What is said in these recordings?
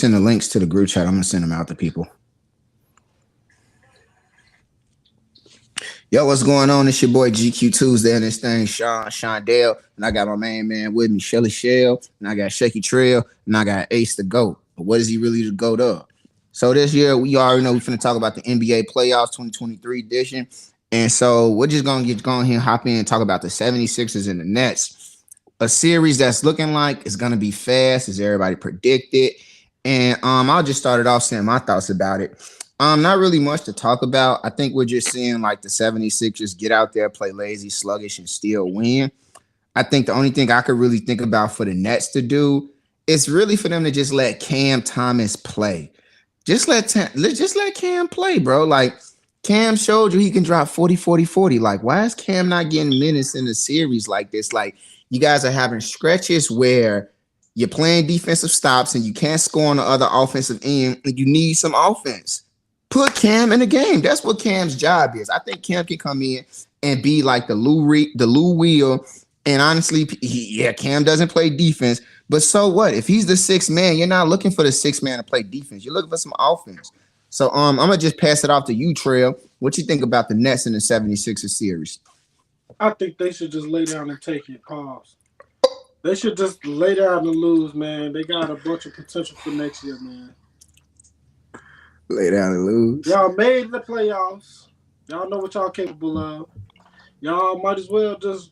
send the links to the group chat, I'm gonna send them out to people. Yo, what's going on? It's your boy GQ Tuesday and this thing, Sean Dale, and I got my main man with me, Shelly Shell, and I got Shaky Trail, and I got Ace the GOAT. But what is he really the GOAT of? So this year, we already know we're finna talk about the NBA playoffs 2023 edition. And so we're just gonna get going here, hop in and talk about the 76ers and the Nets. A series that's looking like it's gonna be fast, as everybody predicted. And I'll just start it off saying my thoughts about it. Not really much to talk about. I think we're just seeing like the 76ers get out there, play lazy, sluggish, and still win. I think the only thing I could really think about for the Nets to do is really for them to just let Cam Thomas play. Just let Cam play, bro. Like Cam showed you he can drop 40, 40, 40. Like, why is Cam not getting minutes in the series like this? Like, you guys are having stretches where you're playing defensive stops and you can't score on the other offensive end, and you need some offense. Put Cam in the game. That's what Cam's job is. I think Cam can come in and be like the Lou Will. And honestly, Cam doesn't play defense. But so what? If he's the sixth man, you're not looking for the sixth man to play defense. You're looking for some offense. So I'm going to just pass it off to you, Trail. What you think about the Nets in the 76ers series? I think they should just lay down and take it. Pause. They should just lay down and lose, man. They got a bunch of potential for next year, man. Lay down and lose. Y'all made the playoffs. Y'all know what y'all capable of. Y'all might as well just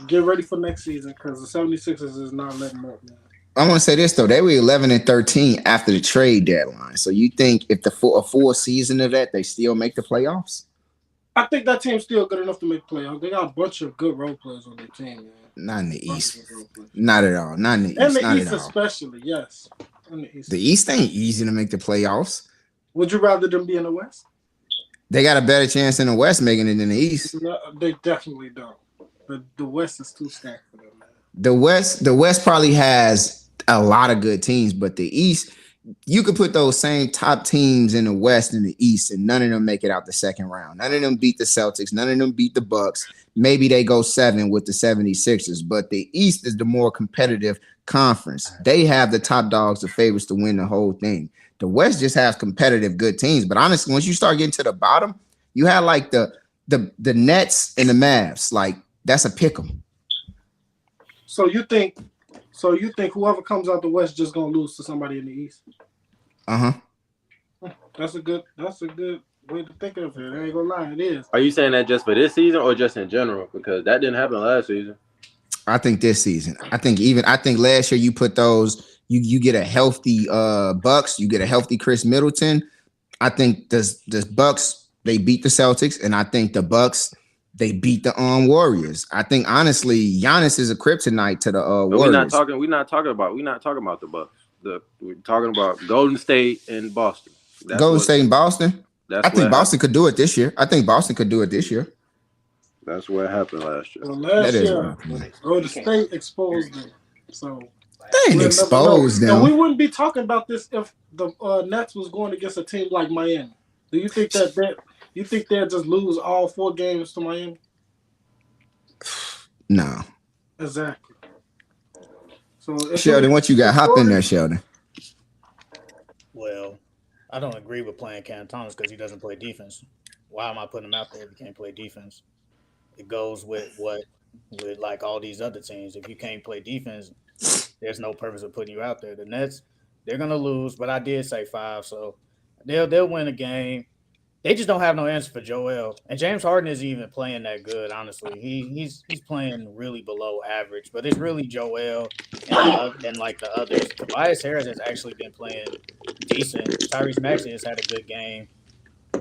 get ready for next season because the 76ers is not letting up, man. I want to say this, though. They were 11-13 after the trade deadline. So you think if a full season of that, they still make the playoffs? I think that team's still good enough to make playoffs. They got a bunch of good role players on their team, man. Not in the East. Not at all. Not in the East. And the not East especially, yes. In the East ain't easy to make the playoffs. Would you rather them be in the West? They got a better chance in the West making it than the East. No, they definitely don't. The West is too stacked for them, man. The West probably has a lot of good teams, but the East, you could put those same top teams in the West and the East, and none of them make it out the second round. None of them beat the Celtics. None of them beat the Bucks. Maybe they go 7 with the 76ers, but the East is the more competitive conference. They have the top dogs, the favorites to win the whole thing. The West just has competitive good teams, but honestly, once you start getting to the bottom, you have like the Nets and the Mavs. Like that's a pick 'em. So you think whoever comes out the West just gonna lose to somebody in the East? That's a good way to think of it. I ain't gonna lie, it is. Are you saying that just for this season or just in general? Because that didn't happen last season. I think this season. I think last year you put those. You get a healthy Bucks, you get a healthy Chris Middleton. I think the Bucks, they beat the Celtics, and I think the Bucks, they beat the Warriors. I think honestly, Giannis is a kryptonite to the Warriors. We're not talking about the Bucks. We're talking about Golden State and Boston. State and Boston. I think Boston could do it this year. That's what happened last year. Well, last year, Golden State exposed them. So they ain't exposed them. And we wouldn't be talking about this if the Nets was going against a team like Miami. Do you think you think they'll just lose all 4 games to Miami? No. Exactly. So Sheldon, what you got? Hop in there, Sheldon. Well, I don't agree with playing Cam Thomas because he doesn't play defense. Why am I putting him out there if he can't play defense? It goes with like all these other teams. If you can't play defense, there's no purpose of putting you out there. The Nets, they're gonna lose, but I did say 5, so they'll win a game. They just don't have no answer for Joel. And James Harden isn't even playing that good, honestly. He's playing really below average, but it's really Joel and like the others. Tobias Harris has actually been playing decent. Tyrese Maxey has had a good game,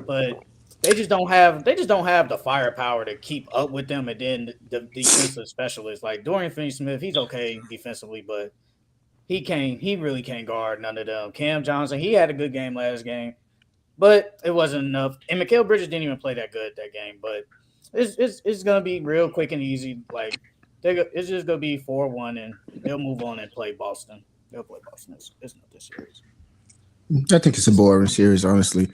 but they just don't have the firepower to keep up with them. And then the defensive specialists like Dorian Finney-Smith, he's okay defensively, but he really can't guard none of them. Cam Johnson, he had a good game last game, but it wasn't enough. And Mikal Bridges didn't even play that good that game. But it's gonna be real quick and easy. Like it's just gonna be 4-1, and they'll move on and play Boston. They'll play Boston. It's not this series. I think it's a boring series, honestly.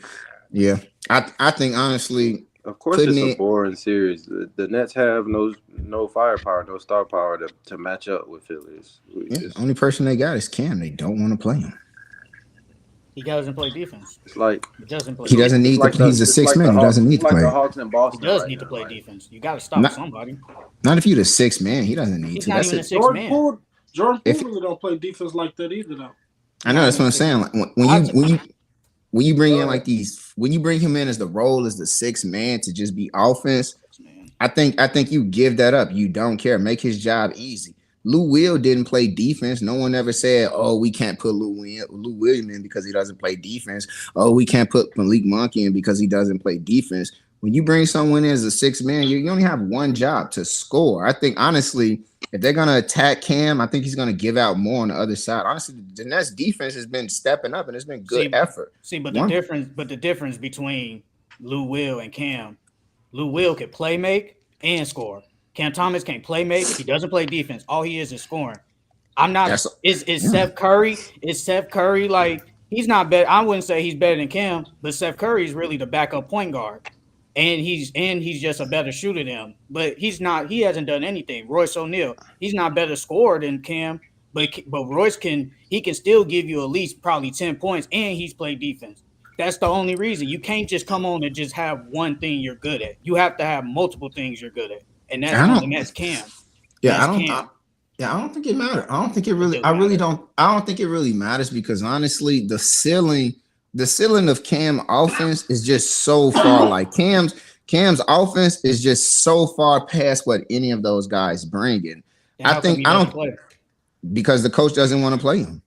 Yeah, I think honestly, of course, it's a boring series. The Nets have no firepower, no star power to match up with Phillies. The only person they got is Cam. They don't want to play him. He doesn't play defense. It's like He doesn't play He doesn't defense. need to. He's a six man. He doesn't need It's to like the play. Hawks in He Boston does right need to now. play Like, defense. You got to stop Not, somebody. not if you're the six man. He doesn't need He's to. not That's even a it. six Jordan man. Poole If really don't play defense like that either, though. I know that's what I'm saying. Like when you bring in Go like these, when you bring him in as the role as the six man to just be offense, Man. I think you give that up. You don't care. Make his job easy. Lou Will didn't play defense. No one ever said, "Oh, we can't put Lou Williams in because he doesn't play defense." Oh, we can't put Malik Monk in because he doesn't play defense. When you bring someone in as a six man, you only have one job to score. I think honestly, if they're gonna attack Cam, I think he's gonna give out more on the other side. Honestly, the Nets defense has been stepping up and it's been good effort. But One- the difference between Lou Will and Cam, Lou Will can play make and score. Cam Thomas can't play make. He doesn't play defense. All he is scoring. I'm not. Is Seth Curry? Is Seth Curry like he's not better? I wouldn't say he's better than Cam, but Seth Curry is really the backup point guard, and he's just a better shooter than him. But he's not. He hasn't done anything. Royce O'Neal, he's not better scorer than Cam, but Royce can still give you at least probably 10 points, and he's played defense. That's the only reason. You can't just come on and just have one thing you're good at. You have to have multiple things you're good at. And that's Cam. Yeah, That's I don't. Cam. I don't think it matters. I don't think it really. I really don't. I don't think it really matters because honestly, the ceiling of Cam offense is just so far. Like Cam's offense is just so far past what any of those guys bring in. I don't because the coach doesn't want to play him.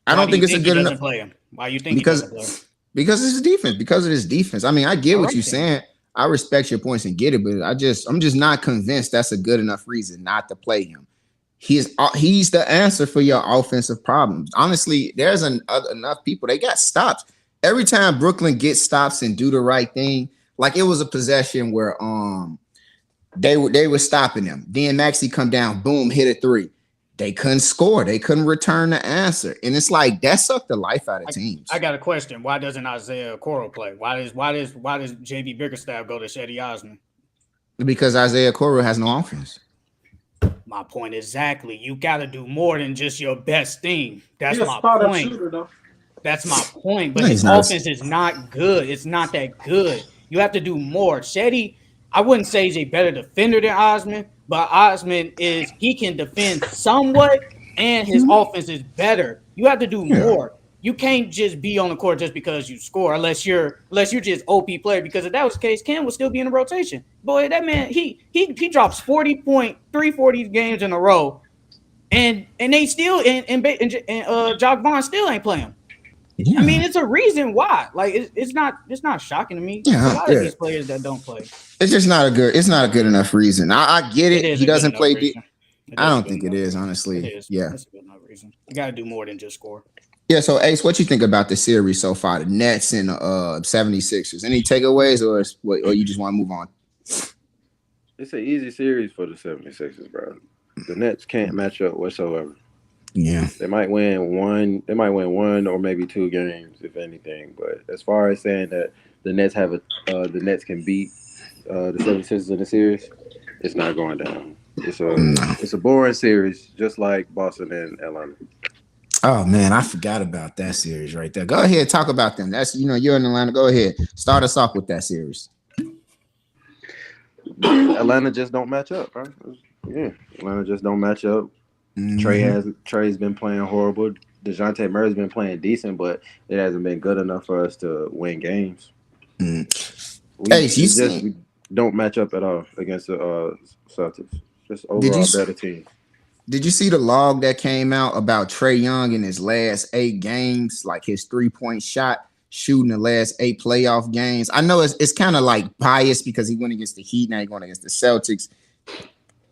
I don't think it's a good enough. Play him? Why you think because it's his defense. Because of his defense. I mean, I get what you're saying. I respect your points and get it, but I'm just not convinced that's a good enough reason not to play him. He's the answer for your offensive problems. Honestly, there's enough people. They got stops. Every time Brooklyn gets stops and do the right thing, like it was a possession where they were stopping them. Then Maxey come down, boom, hit a three. They couldn't score. They couldn't return the answer. And it's like that sucked the life out of teams. I got a question. Why doesn't Isaiah Okoro play? Why does JB Bickerstaff go to Shetty Osman? Because Isaiah Okoro has no offense. My point exactly. You got to do more than just your best thing. That's my point. Shooter, that's my point. But his offense is not good. It's not that good. You have to do more. Shetty, I wouldn't say he's a better defender than Osman, but Osman he can defend somewhat, and his offense is better. You have to do more. You can't just be on the court just because you score, unless you're just OP player. Because if that was the case, Cam would still be in the rotation. Boy, that man, he drops 40 games in a row, and they still and Jock Vaughn still ain't playing. Yeah. I mean, it's a reason why. Like it's not shocking to me. Yeah, a lot of these players that don't play. It's just not a good enough reason. I get it. He doesn't play. I don't think it is, honestly. It is. Yeah, that's a good enough reason. You got to do more than just score. Yeah, so Ace, what you think about the series so far, the Nets and 76ers? Any takeaways or you just want to move on? It's an easy series for the 76ers, bro. The Nets can't match up whatsoever. Yeah. They might win one or maybe two games, if anything. But as far as saying that the Nets can beat the 76ers in the series, it's not going down. It's a boring series, just like Boston and Atlanta. Oh man, I forgot about that series right there. Go ahead, talk about them. That's you're in Atlanta. Go ahead, start us off with that series. Atlanta just don't match up, bro. Yeah, Atlanta just don't match up. Mm-hmm. Trey's been playing horrible. DeJounte Murray's been playing decent, but it hasn't been good enough for us to win games. We don't match up at all against the Celtics. Just overall better team. Did you see the log that came out about Trae Young in his last 8 games, like his 3-point shot shooting the last 8 playoff games? I know it's kind of like biased because he went against the Heat, now he's going against the Celtics.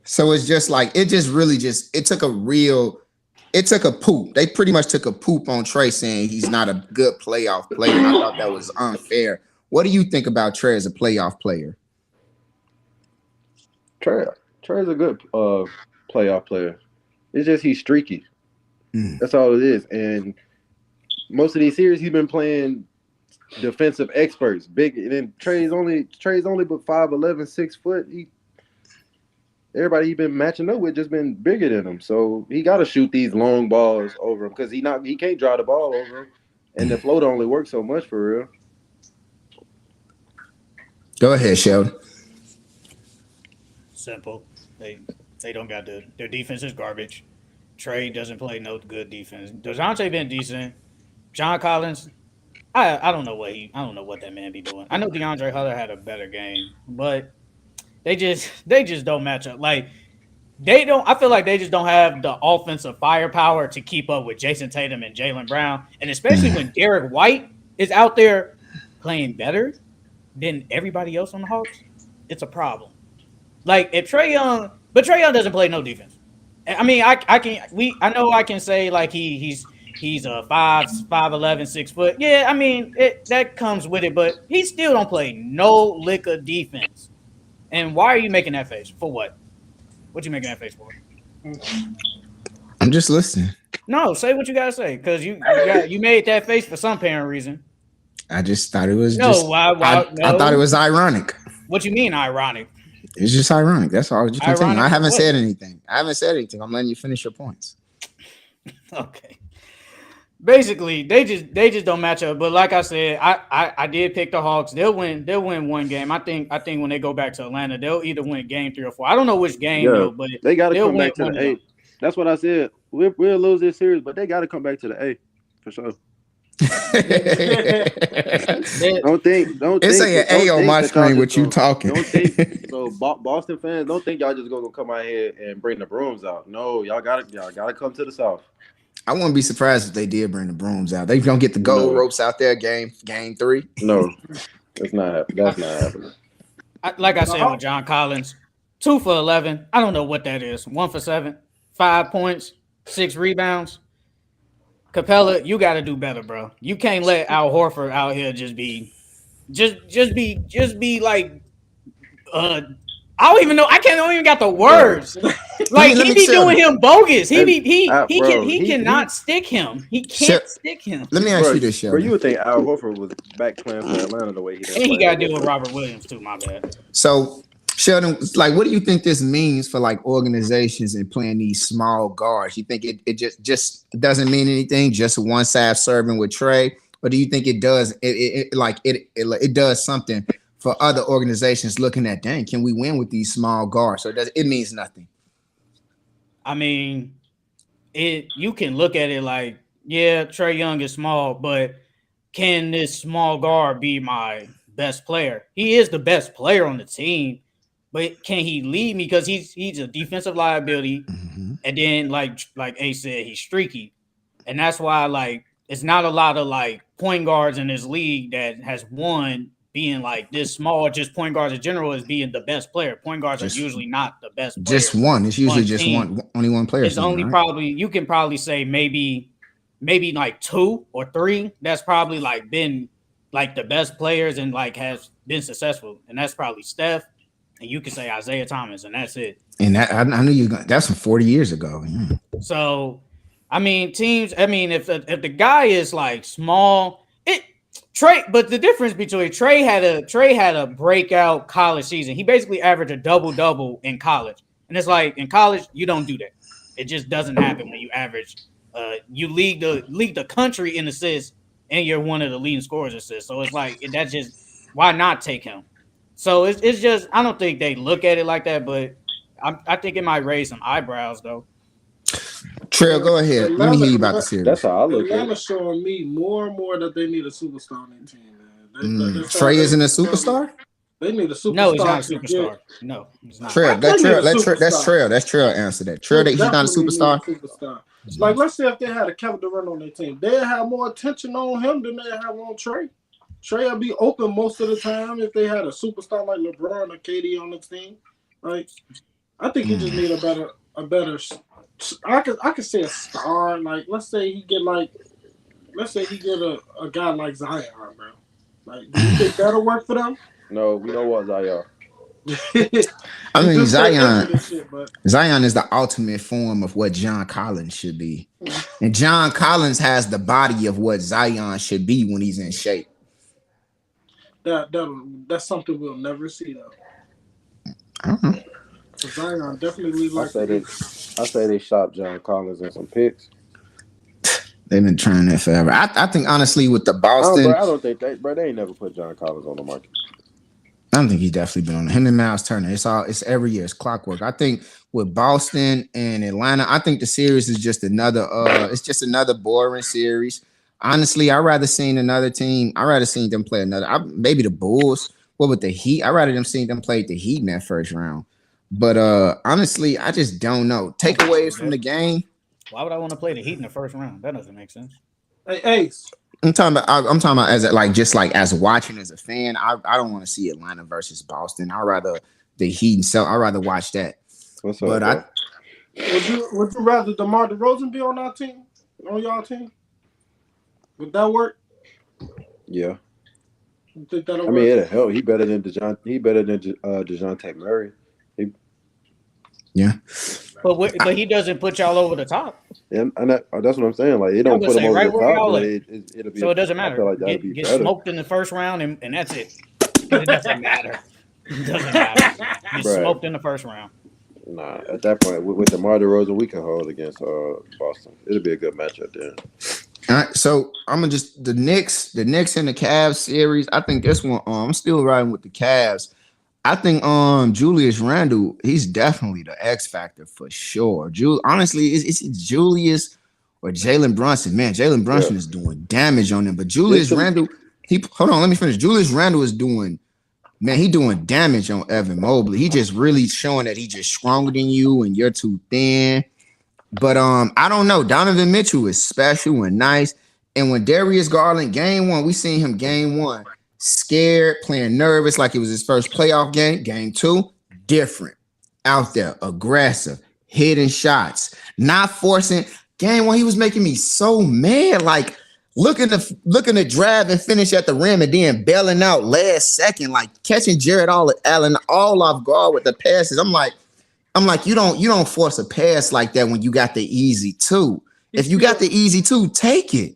So it's just like it took a poop. They pretty much took a poop on Trae saying he's not a good playoff player. I thought that was unfair. What do you think about Trae as a playoff player? Trae is a good playoff player. It's just he's streaky. That's all it is. And most of these series he's been playing defensive experts. Big, and then Trae's only but 5'11", 6 foot. Everybody he's been matching up with just been bigger than him. So he got to shoot these long balls over him because he can't drive the ball over him. And the float only works so much for real. Go ahead, Sheldon. Simple. They don't got their defense is garbage. Trey doesn't play no good defense. DeJounte been decent. John Collins, I don't know what that man be doing. I know DeAndre Hunter had a better game, but they just don't match up. Like I feel like they just don't have the offensive firepower to keep up with Jason Tatum and Jaylen Brown, and especially when Derek White is out there playing better than everybody else on the Hawks, it's a problem. Like if Trae Young doesn't play no defense. I mean, I know I can say like he's a 5'11", 6 foot. Yeah, I mean that comes with it, but he still don't play no lick of defense. And why are you making that face? For what? What you making that face for? I'm just listening. No, say what you gotta say, because you made that face for some apparent reason. I just thought it was no. I thought it was ironic. What you mean ironic? It's just ironic. That's all. Just continue. I haven't said anything. I'm letting you finish your points. Okay. Basically, they just don't match up. But like I said, I did pick the Hawks. They'll win one game. I think when they go back to Atlanta, they'll either win game 3 or 4. I don't know which game though, but they got to come back to the A. That's what I said. We'll lose this series, but they got to come back to the A for sure. Don't think. It's saying A on my screen. What you talking? Don't think. So Boston fans, don't think y'all just gonna come out here and bring the brooms out. No, y'all gotta come to the South. I wouldn't be surprised if they did bring the brooms out. They don't get the gold ropes out there. Game 3. No, that's not happening. Like I said with John Collins, 2 for 11. I don't know what that is. 1 for 7, 5 points, 6 rebounds. Capella, you got to do better, bro. You can't let Al Horford out here just be like, I don't even know. I don't even got the words. Like he be doing him bogus. He cannot stick him. He can't stick him. Let me ask you this, Sheldon. You would think Al Horford was back playing for Atlanta the way he did. And he got to deal with Robert Williams too. My bad. So Sheldon, like, what do you think this means for like organizations and playing these small guards? You think it just doesn't mean anything? Just one side serving with Trae, or do you think it does? It does something for other organizations looking at, dang, can we win with these small guards? So it means nothing. I mean, you can look at it like, yeah, Trae Young is small, but can this small guard be my best player? He is the best player on the team, but can he lead me? Because he's a defensive liability, and then like Ace said, he's streaky, and that's why like it's not a lot of like point guards in this league that has won being like this small. Just point guards in general is being the best player. Point guards are usually not the best player. Just one. It's usually just one. Only one player. It's only probably you can probably say maybe like 2 or 3. That's probably like been like the best players and like has been successful, and that's probably Steph. And you can say Isaiah Thomas, and that's it. And that I knew you. That's from 40 years ago. Yeah. So, I mean, teams. I mean, if the guy is like small, Trae. But the difference between Trae had a breakout college season. He basically averaged a double in college, and it's like in college you don't do that. It just doesn't happen when you average. You lead the country in assists, and you're one of the leading scorers assists. So it's like that's just why not take him. So it's just I don't think they look at it like that, but I think it might raise some eyebrows though. Trail, go ahead. Let me hear you about the series. That's how I look at it. Atlanta's showing me more and more that they need a superstar on their team. Man. Trae isn't a superstar? They need a superstar. No, he's not a superstar. No, he's not. Trail, that's Trail. That's Trail answer that. Trail, he's not a superstar. Like, let's say if they had a Kevin Durant on their team, they'd have more attention on him than they have on Trae. Trae will be open most of the time if they had a superstar like LeBron or KD on the team. Like, I think he just need a better. I could say a star. Like, let's say he get a guy like Zion, bro. Like, do you think that'll work for them? No, we don't want Zion. I mean, Zion is the ultimate form of what John Collins should be, and John Collins has the body of what Zion should be when he's in shape. That's something we'll never see though. I don't know. So Zion definitely like. I say they shot John Collins in some picks. They've been trying that forever. I think honestly with the Boston, I don't think they ain't never put John Collins on the market. I don't think he's definitely been on him and Miles Turner. It's every year. It's clockwork. I think with Boston and Atlanta, I think the series is just another it's just another boring series. Honestly, I'd rather seen another team. I'd rather seen them play maybe the Bulls. What with the Heat? I'd rather them seen them play the Heat in that first round. But honestly, I just don't know. Takeaways from the game. Why would I want to play the Heat in the first round? That doesn't make sense. Hey, Ace. I'm talking about as as watching as a fan. I don't want to see Atlanta versus Boston. I'd rather the Heat and I'd rather watch that. What's up, would you rather DeMar DeRozan be on our team? On y'all team? Would that work? Yeah. You think that'll I mean, it'll help. He better than DeJounte Murray. Yeah. But he doesn't put y'all over the top. Yeah, and that's what I'm saying. Like, it don't put him over the top, but it'll be. So it doesn't matter. I feel like get smoked in the first round, and that's it. It doesn't matter. It doesn't matter. Get smoked in the first round. Nah, at that point, with DeMar DeRozan, we can hold against Boston. It'll be a good matchup there. All right, so I'm gonna just the Knicks and the Cavs series. I think this one. I'm still riding with the Cavs. I think Julius Randle, he's definitely the X factor for sure. Honestly, it's Julius or Jalen Brunson. Man, Jalen Brunson is doing damage on them. But Julius Randle, hold on, let me finish. Julius Randle is doing damage on Evan Mobley. He just really showing that he's just stronger than you and you're too thin. But I don't know. Donovan Mitchell is special and nice. And when Darius Garland, game one, we seen him game one. Scared, playing nervous like it was his first playoff game. Game two, different. Out there, aggressive, hitting shots, not forcing. Game one, he was making me so mad. Like looking to drive and finish at the rim and then bailing out last second, like catching Jared Allen all off guard with the passes. I'm like, you don't force a pass like that when you got the easy two. If you got the easy two, take it.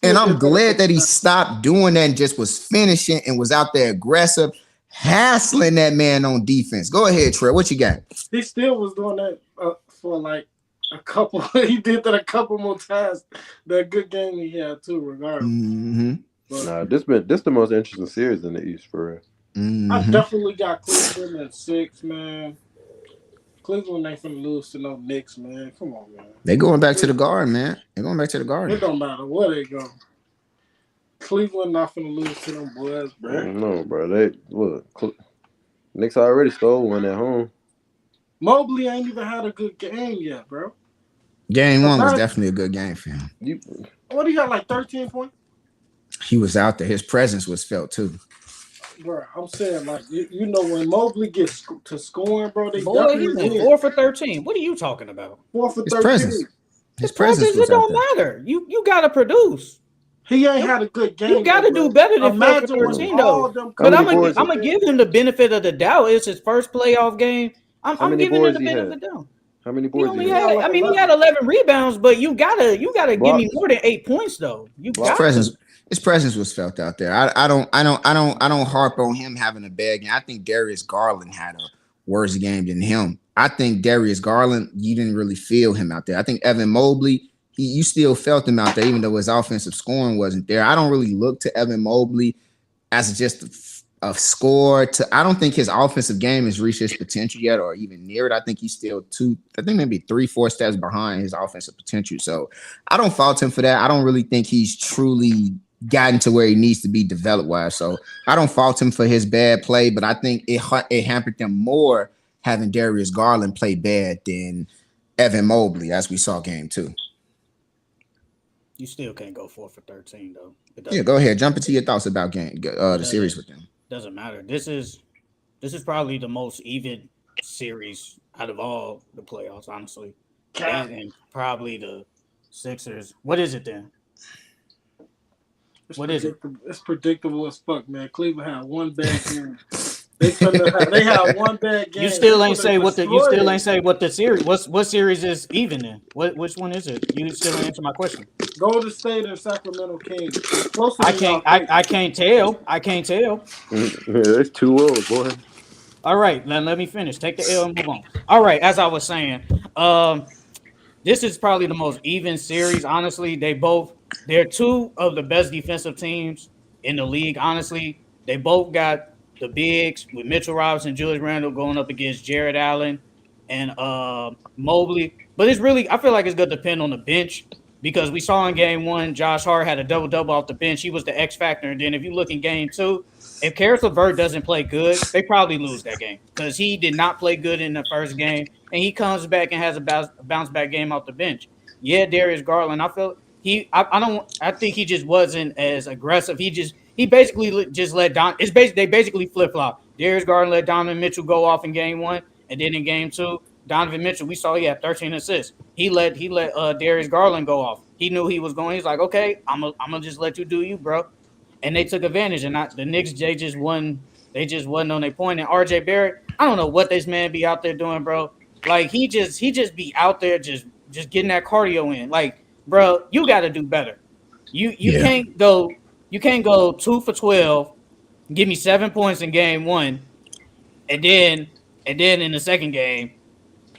And I'm glad that he stopped doing that and just was finishing and was out there aggressive, hassling that man on defense. Go ahead, Trey. What you got? He still was doing that for like a couple. He did that a couple more times. That good game he had too, regardless. Mm-hmm. Nah, this the most interesting series in the East for real. Mm-hmm. I definitely got Cleveland at 6, man. Cleveland ain't finna lose to no Knicks, man. Come on, man. They going back to the Garden, man. They're going back to the Garden. It don't matter where they go. Cleveland not finna lose to them boys, bro. No, bro. They look. Knicks already stole one at home. Mobley ain't even had a good game yet, bro. Game one was definitely a good game for him. What, he got like 13 points? He was out there. His presence was felt too. Bro, I'm saying, like, you know, when Mobley gets to scoring, bro, they Boy, definitely he went win. 4 for 13. What are you talking about? 4 for 13. His presence was it don't out there. matter. You got to produce. He ain't had a good game. You got to do better than 4 for 13, though. But I'm gonna give him the benefit of the doubt. It's his first playoff game. I'm giving him the benefit of the doubt. How many boards? He had 11 rebounds, but you gotta give me more than 8 points, though. His presence was felt out there. I don't harp on him having a bad game. I think Darius Garland had a worse game than him. I think Darius Garland, you didn't really feel him out there. I think Evan Mobley, you still felt him out there, even though his offensive scoring wasn't there. I don't really look to Evan Mobley as just a score. I don't think his offensive game has reached its potential yet, or even near it. I think he's still maybe 3-4 steps behind his offensive potential. So I don't fault him for that. I don't really think he's truly gotten to where he needs to be developed wise. So I don't fault him for his bad play, but I think it hampered them more having Darius Garland play bad than Evan Mobley, as we saw game 2. You still can't go 4 for 13, though. Yeah, go ahead. Jump into your thoughts about the series with them. Doesn't matter. This is probably the most even series out of all the playoffs, honestly. And probably the Sixers. What is it then? What is it? It's predictable as fuck, man. Cleveland had one bad game. They had one bad game. You still ain't say what the series. What series is even then? Which one is it? You still ain't answer my question. Golden State and Sacramento Kings. I can't tell. It's 2-0, boy. All right, let me finish. Take the L and move on. All right, as I was saying, this is probably the most even series. Honestly, they're two of the best defensive teams in the league. Honestly, they both got the bigs with Mitchell Robinson, Julius Randle going up against Jared Allen and Mobley. But it's really, I feel like it's going to depend on the bench because we saw in game one, Josh Hart had a double-double off the bench. He was the X factor. And then if you look in game two, if Karis LeVert doesn't play good, they probably lose that game because he did not play good in the first game, and he comes back and has a bounce back game off the bench. Yeah, Darius Garland, I think he just wasn't as aggressive. He basically just let they basically flip flop. Darius Garland let Donovan Mitchell go off in game one, and then in game two, Donovan Mitchell, we saw he had 13 assists. He let Darius Garland go off. He knew he was going. He's like, okay, I'm gonna just let you do you, bro. And they took advantage. And the Knicks, they just wasn't on their point. And RJ Barrett, I don't know what this man be out there doing, bro. Like he just be out there just getting that cardio in. Like, bro, you got to do better. You can't go 2 for 12, give me 7 points in game one, and then in the second game,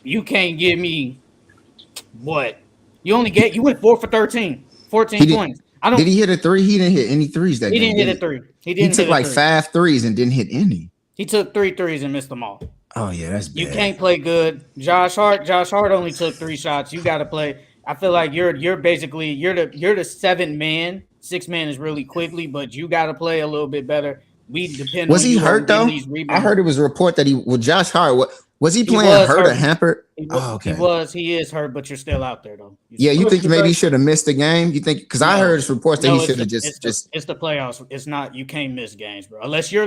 you can't give me what? You went 4 for 13, 14 points. Did he hit a three? He didn't hit any threes that game. He didn't hit a three. He took like 5 threes and didn't hit any. He took 3 threes and missed them all. Oh yeah, that's bad. You can't play good. Josh Hart only took 3 shots. You got to play. I feel like you're basically the 7th man. 6th man is really quickly, but you got to play a little bit better. We depend. Was on he hurt though? I heard it was a report that Josh Hart. Was he playing hurt or hampered? Okay. He is hurt, but you're still out there though. You think maybe he should have missed the game? You think? Because I heard reports that he should have just. It's the playoffs. It's not. You can't miss games, bro. Unless you're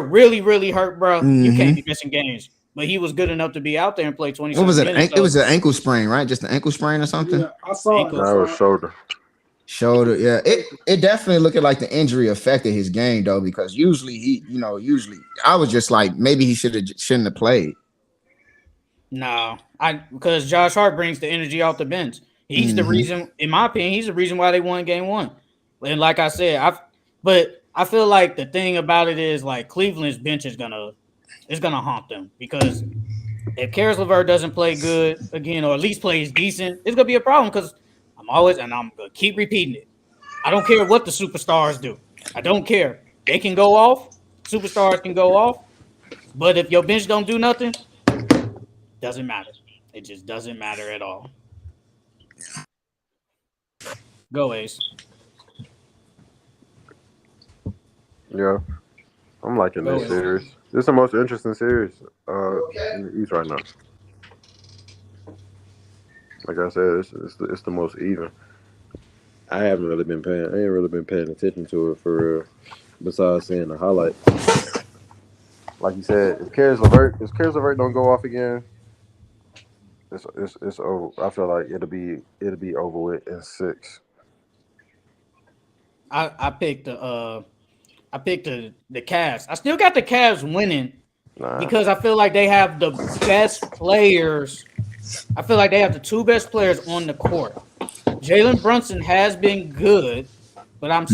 really, really hurt, bro. You can't be missing games. But he was good enough to be out there and play 20. What was it? It was an ankle sprain, right? Just an ankle sprain or something. Yeah, I saw it. That was shoulder. Shoulder, yeah. It definitely looked like the injury affected his game though, because usually I was just like maybe he shouldn't have played. No, because Josh Hart brings the energy off the bench. He's the reason, in my opinion, he's the reason why they won game one. And like I said, I feel like the thing about it is like Cleveland's bench is gonna haunt them because if Karis LeVert doesn't play good again, or at least plays decent, it's gonna be a problem because I'm gonna keep repeating it. I don't care what the superstars do. I don't care. They can go off. Superstars can go off. But if your bench don't do nothing, doesn't matter. It just doesn't matter at all. Go Ace. Yeah, I'm liking this series. This is the most interesting series in the East right now. Like I said, it's the most even. I ain't really been paying attention to it for real, besides seeing the highlight. Like you said, if Karis LeVert don't go off again, it's over. I feel like it'll be over with in 6. I picked the Cavs. I still got the Cavs winning because I feel like they have the best players. I feel like they have the 2 best players on the court. Jalen Brunson has been good, but I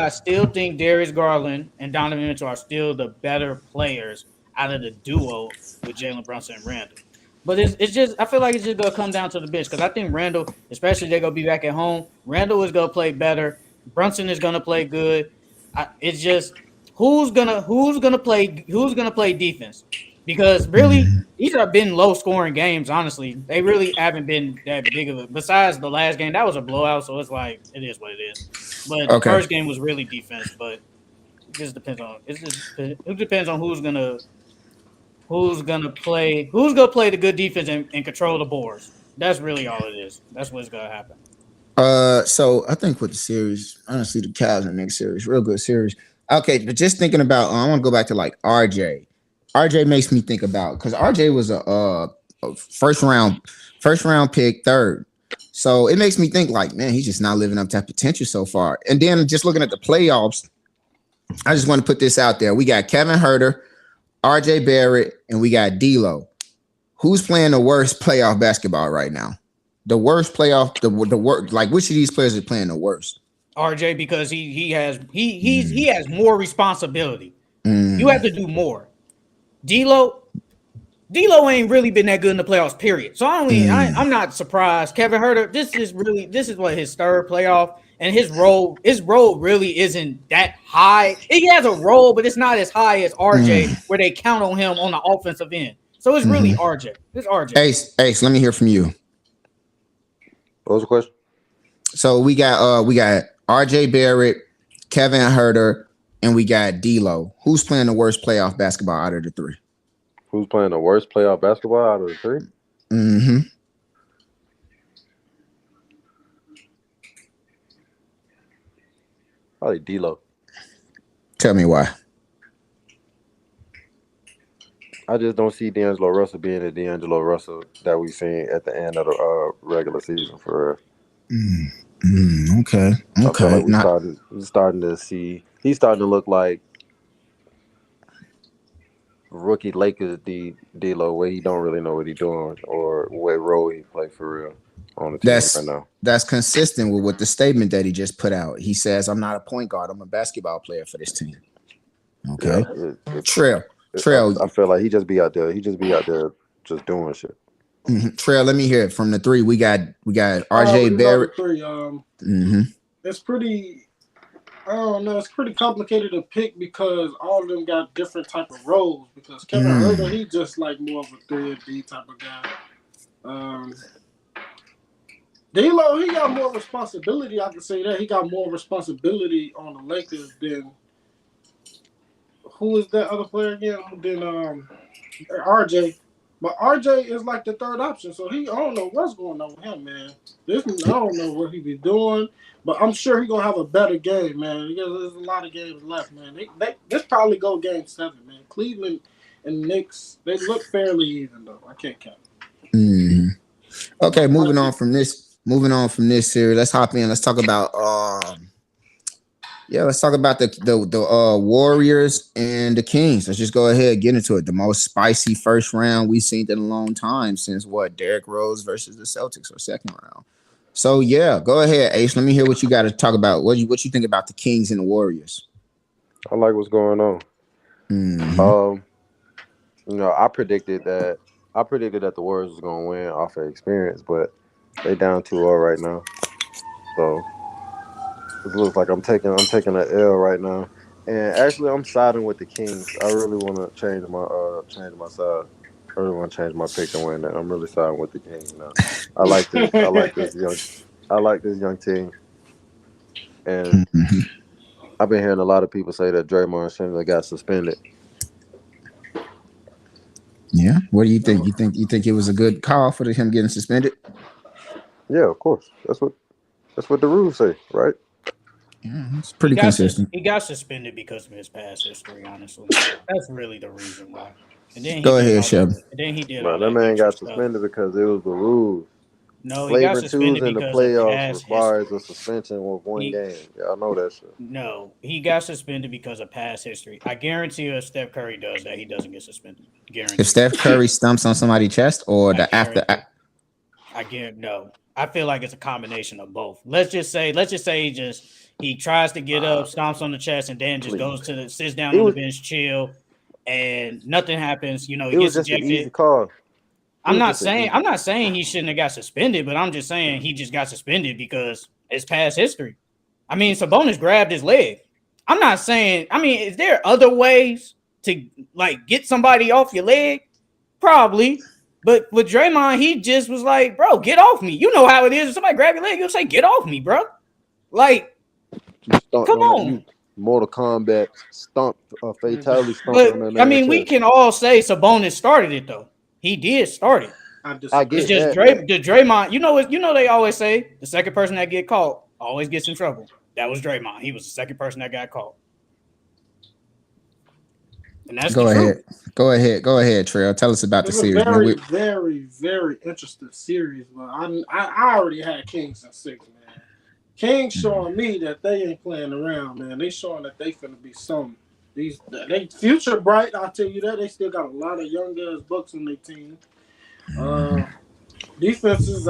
still think Darius Garland and Donovan Mitchell are still the better players out of the duo with Jalen Brunson and Randall. But it's just, I feel like it's just gonna come down to the bench because I think Randall, especially they're gonna be back at home. Randall is gonna play better. Brunson is gonna play good. It's just who's gonna play defense. Because really, these have been low-scoring games, honestly. They really haven't been that big of a – besides the last game, that was a blowout, so it's like it is what it is. But the first game was really defense, but it just depends on – it depends on who's gonna play the good defense and control the boards. That's really all it is. That's what's going to happen. So I think with the series, honestly, the Cavs in the next series, real good series. Okay, but just thinking about I want to go back to like RJ. RJ makes me think about because RJ was a first round pick, 3rd. So it makes me think like, man, he's just not living up to that potential so far. And then just looking at the playoffs, I just want to put this out there. We got Kevin Huerter, RJ Barrett, and we got D'Lo. Who's playing the worst playoff basketball right now? The worst playoff, the worst. Like which of these players is playing the worst? RJ, because he has more responsibility. You have to do more. D'Lo, D'Lo ain't really been that good in the playoffs, period. So I'm not surprised. Kevin Huerter, this is what his third playoff, and his role really isn't that high. He has a role, but it's not as high as RJ, where they count on him on the offensive end. So it's really RJ. It's RJ. Ace, let me hear from you. What was the question? So we got RJ Barrett, Kevin Huerter, and we got D'Lo. Who's playing the worst playoff basketball out of the three? Who's playing the worst playoff basketball out of the three? Mm-hmm. Probably D'Lo. Tell me why. I just don't see D'Angelo Russell being the D'Angelo Russell that we've seen at the end of the regular season for real. Okay. I feel like we're starting to see. He's starting to look like rookie Lakers D'Lo, where he don't really know what he's doing or what role he play for real on the team right now. That's consistent with the statement that he just put out. He says, "I'm not a point guard. I'm a basketball player for this team." Okay. Yeah, Trail. I feel like he just be out there. He just be out there just doing shit. Trail, let me hear it from the three. We got RJ Barrett. It's pretty. I don't know. It's pretty complicated to pick because all of them got different type of roles. Because Kevin Huerter, he just like more of a 3D type of guy. D'Lo, he got more responsibility. I can say that he got more responsibility on the Lakers than who is that other player again? Than RJ. But RJ is like the third option, so I don't know what's going on with him, man. I don't know what he be doing, but I'm sure he gonna have a better game, man. Because there's a lot of games left, man. This probably go game 7, man. Cleveland and Knicks, they look fairly even though. I can't count. Okay, moving on from this series. Let's hop in. Let's talk about the Warriors and the Kings. Let's just go ahead and get into it. The most spicy first round we've seen in a long time since Derrick Rose versus the Celtics or second round. So yeah, go ahead, Ace. Let me hear what you got to talk about. What you think about the Kings and the Warriors? I like what's going on. I predicted that the Warriors was gonna win off of experience, but they down 2-0 right now. So it looks like I'm taking an L right now, and actually I'm siding with the Kings. I really want to change my side. I really want to change my pick and win that. I'm really siding with the Kings now. I like this young team, and I've been hearing a lot of people say that Draymond shouldn't have got suspended. Yeah, what do you think? You think it was a good call for him getting suspended? Yeah, of course. That's what the rules say, right? Yeah, it's pretty consistent. He got suspended because of his past history, honestly. That's really the reason why. And then go ahead, Shelby. And then he did. That man got suspended because it was the rules. No, he got suspended in the because playoffs requires a suspension with one game. Y'all know that shit. No, he got suspended because of past history. I guarantee you, if Steph Curry does that, he doesn't get suspended. Guarantee. If Steph Curry stumps on somebody's chest or the after. I guarantee. No, I feel like it's a combination of both. Let's just say he tries to get up, stomps on the chest, and then just sits down on the bench, chill, and nothing happens. He gets ejected. An easy call. I'm not saying he shouldn't have got suspended, but I'm just saying he just got suspended because it's past history. I mean, Sabonis grabbed his leg. I'm not saying. I mean, is there other ways to get somebody off your leg? Probably. But with Draymond, he just was like, bro, get off me. You know how it is. If somebody grab your leg, you'll say, get off me, bro. Come on. Mortal Kombat stomp, fatality stomp. But, I mean, we can all say Sabonis started it, though. He did start it. I guess it's just Draymond. You know they always say the second person that get caught always gets in trouble. That was Draymond. He was the second person that got caught. And that's Go ahead, Trail. Tell us about the series. It's a very, very, very interesting series, but I already had Kings in 6, man. Kings showing me that they ain't playing around, man. They showing that they finna be something. They future bright, I'll tell you that. They still got a lot of young ass bucks on their team. Defenses,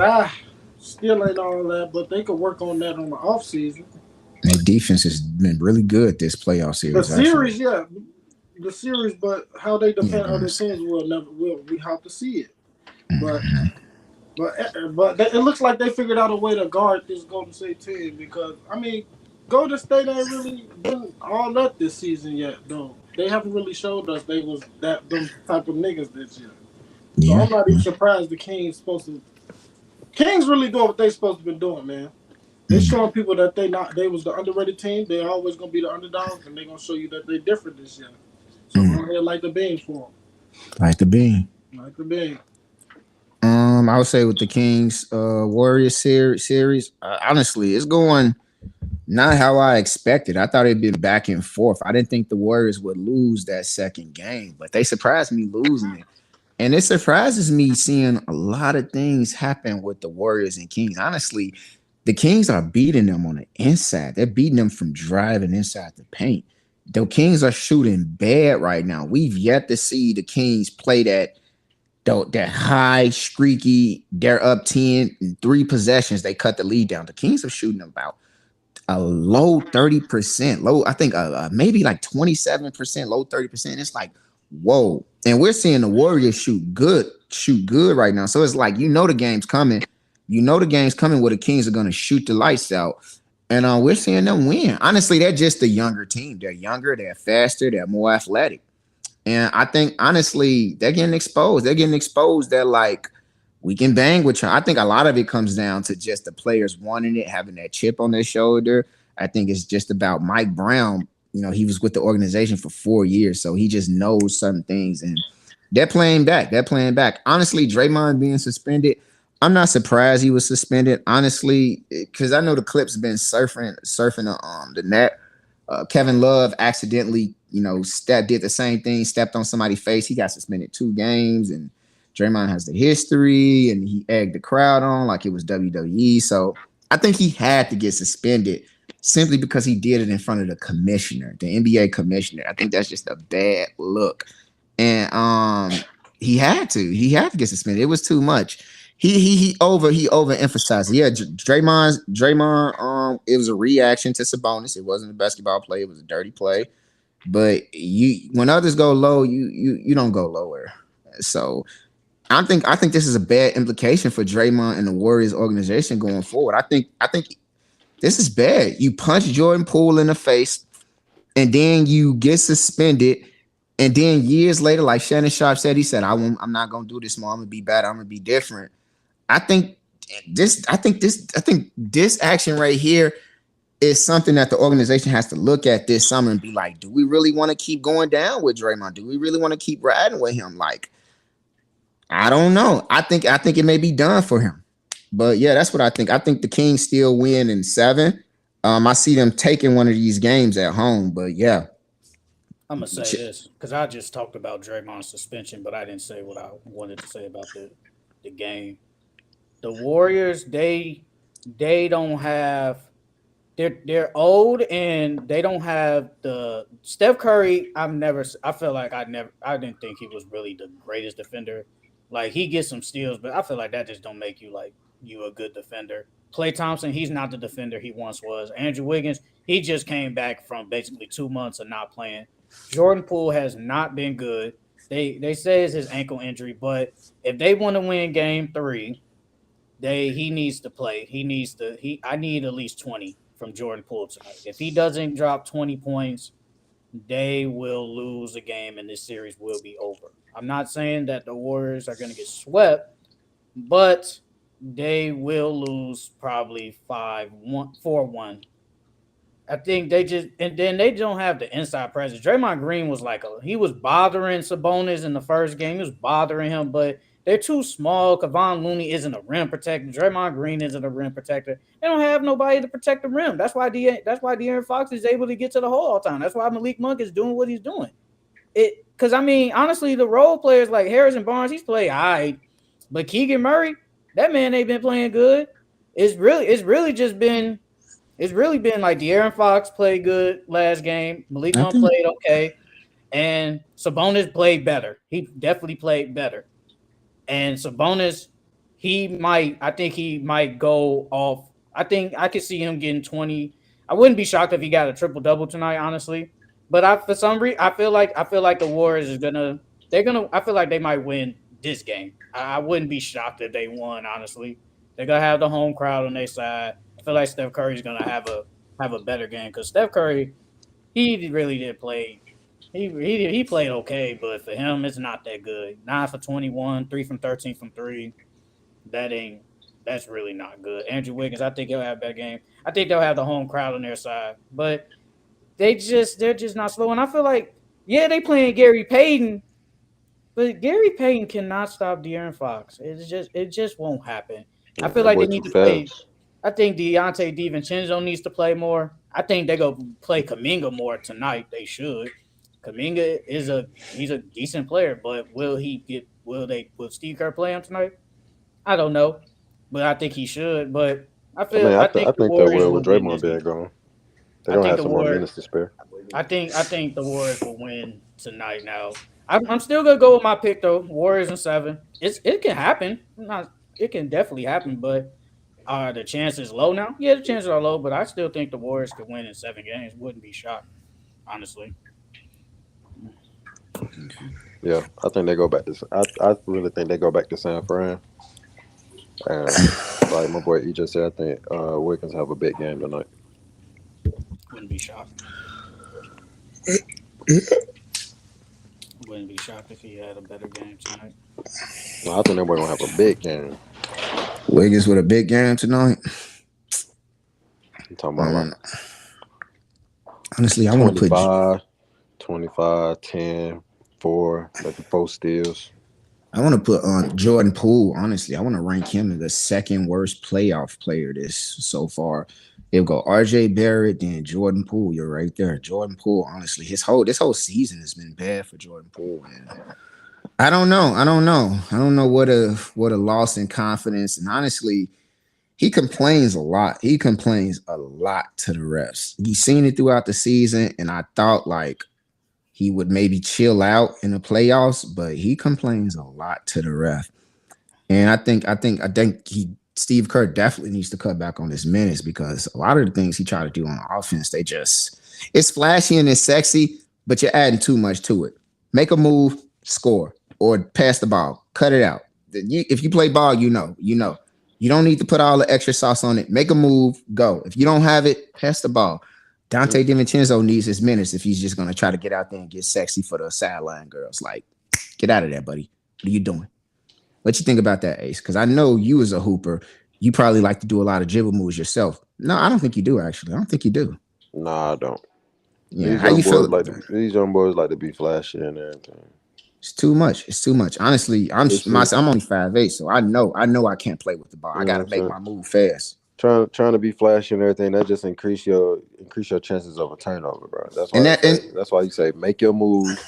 still ain't all that, but they could work on that on the offseason. Their defense has been really good this playoff series. The series, yeah. the series, but how they Yeah, defend other games. teams will never will we have to see it. But Mhm. it looks like they figured out a way to guard this Golden State team because I mean, Golden State ain't really been all that this season yet though. They haven't really showed us they was that them type of niggas this year. So Yeah. I'm not even surprised the Kings supposed to. Kings really doing what they supposed to be doing, man. They Mhm. showing people that they was the underrated team. They always gonna be the underdogs, and they gonna show you that they different this year. So go Mhm. ahead, like the beam for Like the bean. them, like the beam. I would say with the Kings Warriors series, honestly, it's going not how I expected. I thought it'd been back and forth. I didn't think the Warriors would lose that second game, but they surprised me losing it. And it surprises me seeing a lot of things happen with the Warriors and Kings. Honestly, the Kings are beating them on the inside. They're beating them from driving inside the paint. The Kings are shooting bad right now. We've yet to see the Kings play that high, streaky, they're up 10 in 3 possessions. They cut the lead down. The Kings are shooting about a low 30%, low, I think maybe like 27%, low 30%. It's like, whoa. And we're seeing the Warriors shoot good right now. So it's like, the game's coming. The game's coming where the Kings are going to shoot the lights out. And we're seeing them win. Honestly, they're just a younger team. They're younger, they're faster, they're more athletic. And I think honestly, they're getting exposed. They're getting exposed that like we can bang with you. I think a lot of it comes down to just the players wanting it, having that chip on their shoulder. I think it's just about Mike Brown. He was with the organization for 4 years, so he just knows certain things, and they're playing back. They're playing back. Honestly, Draymond being suspended, I'm not surprised he was suspended. Honestly, because I know the clip's been surfing the net. Kevin Love accidentally, did the same thing, stepped on somebody's face. He got suspended 2 games, and Draymond has the history, and he egged the crowd on like it was WWE. So I think he had to get suspended simply because he did it in front of the commissioner, the NBA commissioner. I think that's just a bad look, and he had to get suspended. It was too much. He overemphasized it. Yeah, Draymond. It was a reaction to Sabonis. It wasn't a basketball play. It was a dirty play. But when others go low, you don't go lower. So I think this is a bad implication for Draymond and the Warriors organization going forward. I think this is bad. You punch Jordan Poole in the face, and then you get suspended, and then years later, like Shannon Sharp said, he said, I'm not gonna do this more. I'm gonna be bad. I'm gonna be different. I think this action right here is something that the organization has to look at this summer and be like, do we really want to keep going down with Draymond? Do we really want to keep riding with him? Like, I don't know. I think it may be done for him. But yeah, that's what I think. I think the Kings still win in 7. I see them taking one of these games at home, but yeah. I'm gonna say this because I just talked about Draymond's suspension, but I didn't say what I wanted to say about the game. The Warriors, they don't have they're old and they don't have the Steph Curry. I feel like I didn't think he was really the greatest defender. Like he gets some steals, but I feel like that just don't make you like you a good defender. Klay Thompson, he's not the defender he once was. Andrew Wiggins, he just came back from basically 2 months of not playing. Jordan Poole has not been good. They say it's his ankle injury, but if they want to win game 3, he needs to play. I need at least 20 from Jordan Poole tonight. If he doesn't drop 20 points, they will lose the game and this series will be over. I'm not saying that the Warriors are going to get swept, but they will lose probably 5-1, 4-1. I think and then they don't have the inside presence. Draymond Green was he was bothering Sabonis in the first game. He was bothering him, but they're too small. Kevon Looney isn't a rim protector. Draymond Green isn't a rim protector. They don't have nobody to protect the rim. That's why De'Aaron Fox is able to get to the hole all the time. That's why Malik Monk is doing what he's doing. Because I mean, honestly, the role players like Harrison Barnes, he's played all right, but Keegan Murray, that man ain't been playing good. It's really been like De'Aaron Fox played good last game. Malik Monk played okay. And Sabonis played better. He definitely played better. And Sabonis, I think he might go off. I think I could see him getting 20. I wouldn't be shocked if he got a triple-double tonight, honestly. But for some reason, I feel like the Warriors is gonna. I feel like they might win this game. I wouldn't be shocked if they won. Honestly, they're gonna have the home crowd on their side. I feel like Steph Curry's gonna have a better game because Steph Curry, he really did play. He played okay, but for him, it's not that good. 9 for 21, 3 from 13 from three. That's really not good. Andrew Wiggins, I think he'll have a better game. I think they'll have the home crowd on their side, but they're just not slow. And I feel like, yeah, they playing Gary Payton, but Gary Payton cannot stop De'Aaron Fox. It just won't happen. I feel like they need to play. I think Deontay DiVincenzo needs to play more. I think they go play Kuminga more tonight. They should. Kuminga he's a decent player, but will Steve Kerr play him tonight? I don't know, but I think he should. But I think they Warriors will with Draymond being gone. They don't have some more minutes to spare. I think the Warriors will win tonight. Now, I'm still gonna go with my pick though. Warriors in 7. It can happen. It can definitely happen, but are the chances low now? Yeah, the chances are low, but I still think the Warriors could win in 7 games. Wouldn't be shocked, honestly. Yeah, I think they go back to. I really think they go back to San Fran. And like my boy E just said, I think Wiggins have a big game tonight. Wouldn't be shocked. Wouldn't be shocked if he had a better game tonight. No, I think they're gonna have a big game. Wiggins with a big game tonight. I'm talking about honestly, I want to put 25, 10, 4, maybe 4 steals. I want to put on Jordan Poole. Honestly, I want to rank him as the second worst playoff player so far. It'll go RJ Barrett, then Jordan Poole. You're right there. Jordan Poole, honestly, this whole season has been bad for Jordan Poole. And I don't know what a loss in confidence. And honestly, he complains a lot. He complains a lot to the refs. You've seen it throughout the season, and I thought like he would maybe chill out in the playoffs, but he complains a lot to the ref. And I think Steve Kerr definitely needs to cut back on his minutes because a lot of the things he tried to do on offense, it's flashy and it's sexy, but you're adding too much to it. Make a move, score, or pass the ball, cut it out. If you play ball, you know. You don't need to put all the extra sauce on it. Make a move, go. If you don't have it, pass the ball. Dante DiVincenzo needs his minutes if he's just going to try to get out there and get sexy for the sideline girls. Like, get out of there, buddy. What are you doing? What you think about that, Ace? Because I know you as a hooper, you probably like to do a lot of dribble moves yourself. No, I don't think you do, actually. I don't think you do. Nah, I don't. Yeah, how you feel? These young boys like to be flashy and everything. It's too much. Honestly, I'm only 5'8", so I know I can't play with the ball. I got to make my move fast. Trying to be flashy and everything, that just increase your chances of a turnover, bro. That's why you say make your move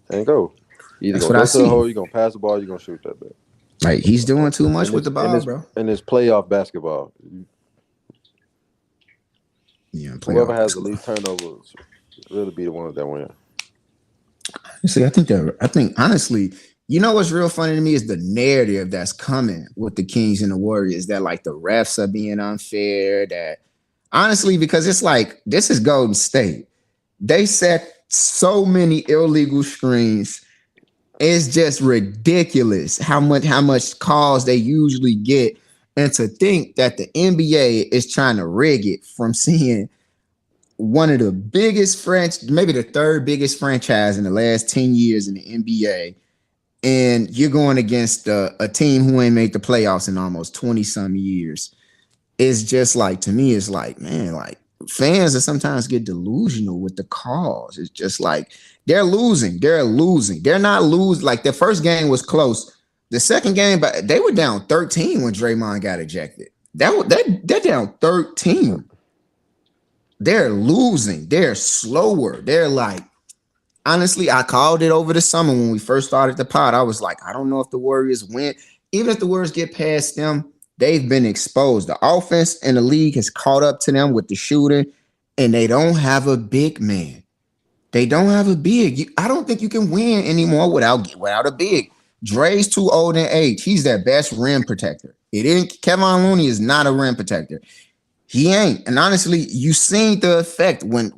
and go. Either go to the hole, you're gonna pass the ball, you're gonna shoot that bit. Like he's doing too much with the ball, bro. And it's playoff basketball. Yeah, whoever has the least turnovers really be the ones that win. See, I think honestly, you know what's real funny to me is the narrative that's coming with the Kings and the Warriors that like the refs are being unfair. That honestly, because it's like this is Golden State. They set so many illegal screens. It's just ridiculous how much calls they usually get. And to think that the NBA is trying to rig it from seeing one of the biggest maybe the third biggest franchise in the last 10 years in the NBA, and you're going against a team who ain't made the playoffs in almost 20-some years. It's just like, to me, it's like, man, like fans are sometimes get delusional with the calls. It's just like they're losing. They're not losing. Like the first game was close. The second game, but they were down 13 when Draymond got ejected. They're down 13. They're losing. They're slower. They're like, honestly, I called it over the summer when we first started the pod. I was like, I don't know if the Warriors win. Even if the Warriors get past them, they've been exposed. The offense in the league has caught up to them with the shooting, and they don't have a big man. They don't have a big. I don't think you can win anymore without a big. Dre's too old in age. He's their best rim protector. Kevin Looney is not a rim protector. He ain't. And honestly, you seen the effect when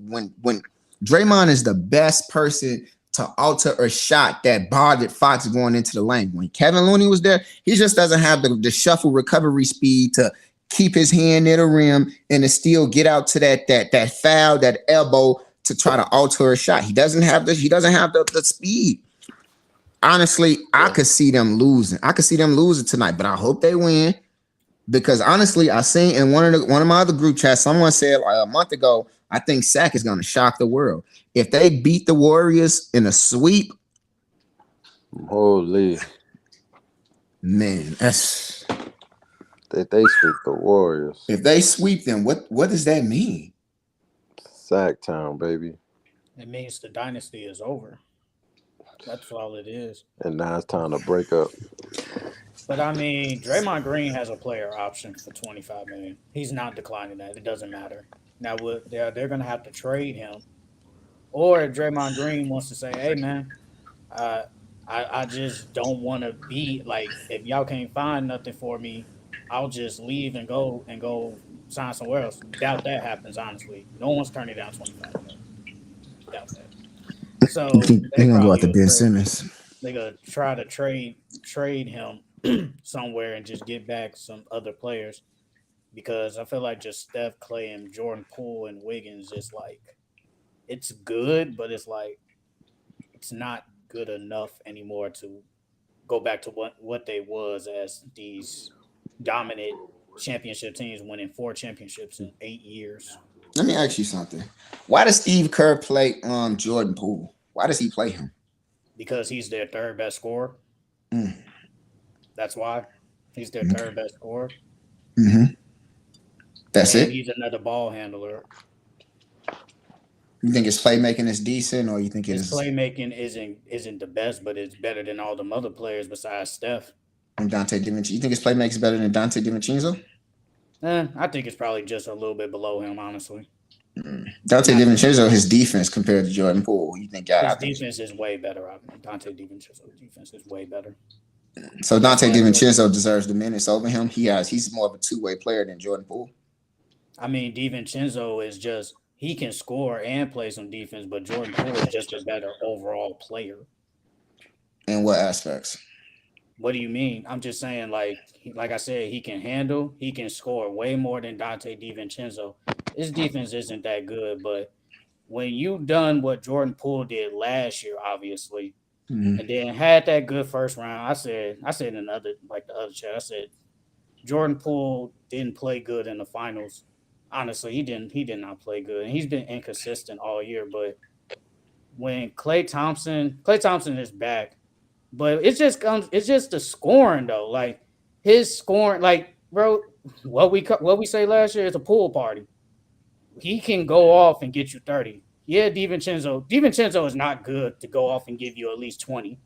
Draymond is the best person to alter a shot that bothered Fox going into the lane. When Kevin Looney was there, he just doesn't have the shuffle recovery speed to keep his hand near the rim and to still get out to that foul, that elbow to try to alter a shot. He doesn't have the speed. Honestly, I could see them losing. I could see them losing tonight, but I hope they win. Because honestly, I seen in one of my other group chats, someone said a month ago, I think Sac is going to shock the world. If they beat the Warriors in a sweep, holy man, that's they sweep the Warriors. If they sweep them, what does that mean? Sac Town, baby. It means the dynasty is over. That's all it is. And now it's time to break up. But I mean, Draymond Green has a player option for $25 million. He's not declining that. It doesn't matter. Now they're going to have to trade him, or if Draymond Green wants to say, "Hey man, I just don't want to be like if y'all can't find nothing for me, I'll just leave and go sign somewhere else." Doubt that happens. Honestly, no one's turning down $25 million. Doubt that. So they're gonna go after Ben Simmons. They're gonna try to trade him somewhere and just get back some other players, because I feel like just Steph, Clay, and Jordan Poole and Wiggins is like it's good, but it's like it's not good enough anymore to go back to what they was as these dominant championship teams, winning 4 championships in 8 years. Let me ask you something. Why does Steve Kerr play Jordan Poole? Why does he play him? Because he's their third best scorer. That's why. He's their third best scorer. Mm-hmm. That's and it? He's another ball handler. You think his playmaking is decent, or you think his playmaking isn't the best, but it's better than all them other players besides Steph. And Dante DiVincenzo. You think his playmaking is better than Dante DiVincenzo? I think it's probably just a little bit below him, honestly. Dante DiVincenzo, his defense compared to Jordan Poole, you think his defense is way better. Dante DiVincenzo's defense is way better. So Dante DiVincenzo deserves the minutes over him. He's more of a two-way player than Jordan Poole. I mean, DiVincenzo is just he can score and play some defense, but Jordan Poole is just a better overall player. In what aspects? What do you mean? I'm just saying, like I said, he can handle, he can score way more than Dante DiVincenzo. His defense isn't that good, but when you done what Jordan Poole did last year, obviously, and then had that good first round, I said in the other chat, I said Jordan Poole didn't play good in the finals. Honestly, he did not play good, and he's been inconsistent all year. But when Klay Thompson is back. But it's just the scoring though. Like his scoring, like bro, what we say last year is a pool party. He can go off and get you 30. Yeah, DiVincenzo is not good to go off and give you at least 20. You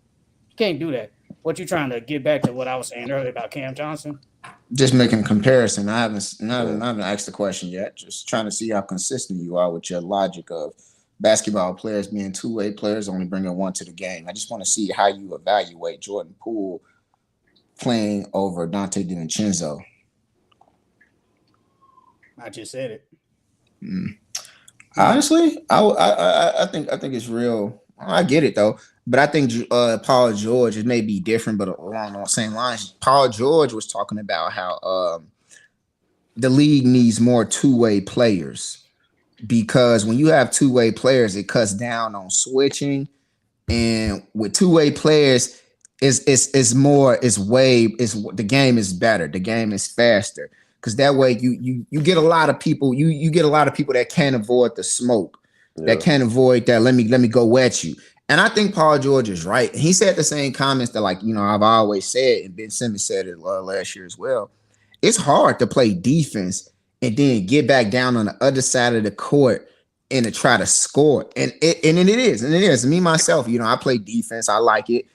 can't do that. What you trying to get back to what I was saying earlier about Cam Johnson? Just making a comparison. I haven't asked the question yet. Just trying to see how consistent you are with your logic of basketball players being two-way players, only bringing one to the game. I just want to see how you evaluate Jordan Poole playing over Dante DiVincenzo. I just said it. Honestly, I think it's real. I get it though, but I think Paul George, it may be different, but along the same lines. Paul George was talking about how the league needs more two-way players. Because when you have two-way players, it cuts down on switching, and with two-way players, the game is better, the game is faster. Because that way you get a lot of people, you get a lot of people that can't avoid the smoke, that can't avoid that. Let me go wet you. And I think Paul George is right. He said the same comments that I've always said, and Ben Simmons said it last year as well. It's hard to play defense and then get back down on the other side of the court and to try to score. And it is. Me, myself, I play defense. I like it.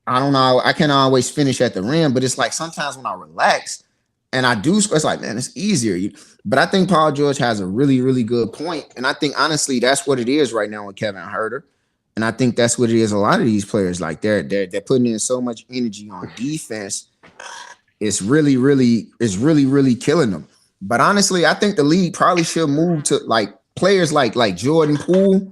I don't know. I can't always finish at the rim, but it's like sometimes when I relax and I do score, it's like, man, it's easier. But I think Paul George has a really, really good point. And I think, honestly, that's what it is right now with Kevin Huerter. And I think that's what it is. A lot of these players, like they're putting in so much energy on defense. It's really, really killing them. But honestly, I think the league probably should move to like players like Jordan Poole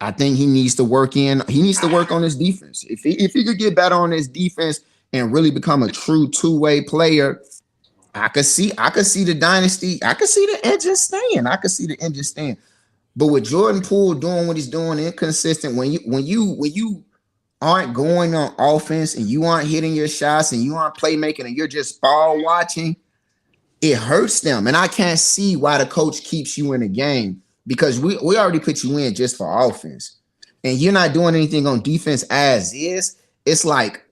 I think he needs to work on his defense. If he could get better on his defense and really become a true two-way player, I could see the dynasty. I could see the engine staying. But with Jordan Poole doing what he's doing, inconsistent, when you aren't going on offense and you aren't hitting your shots and you aren't playmaking and you're just ball watching, it hurts them. And I can't see why the coach keeps you in the game, because we already put you in just for offense. And you're not doing anything on defense as is. It's like,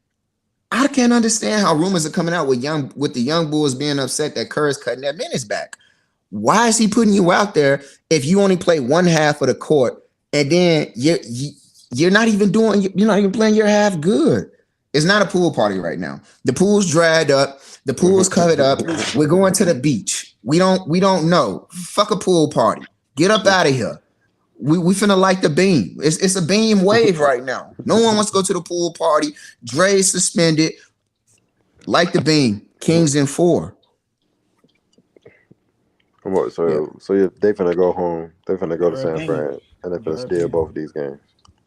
I can't understand how rumors are coming out with the young Bulls being upset that Kerr's cutting their minutes back. Why is he putting you out there if you only play one half of the court and then you're not even playing your half good? It's not a pool party right now. The pool's dried up. The pool's covered up. We're going to the beach. We don't know. Fuck a pool party. Get up out of here. We finna light the beam. It's a beam wave right now. No one wants to go to the pool party. Dre's suspended. Light the beam. Kings in 4. So they finna go home. They finna go to San Fran, and they finna steal both of these games.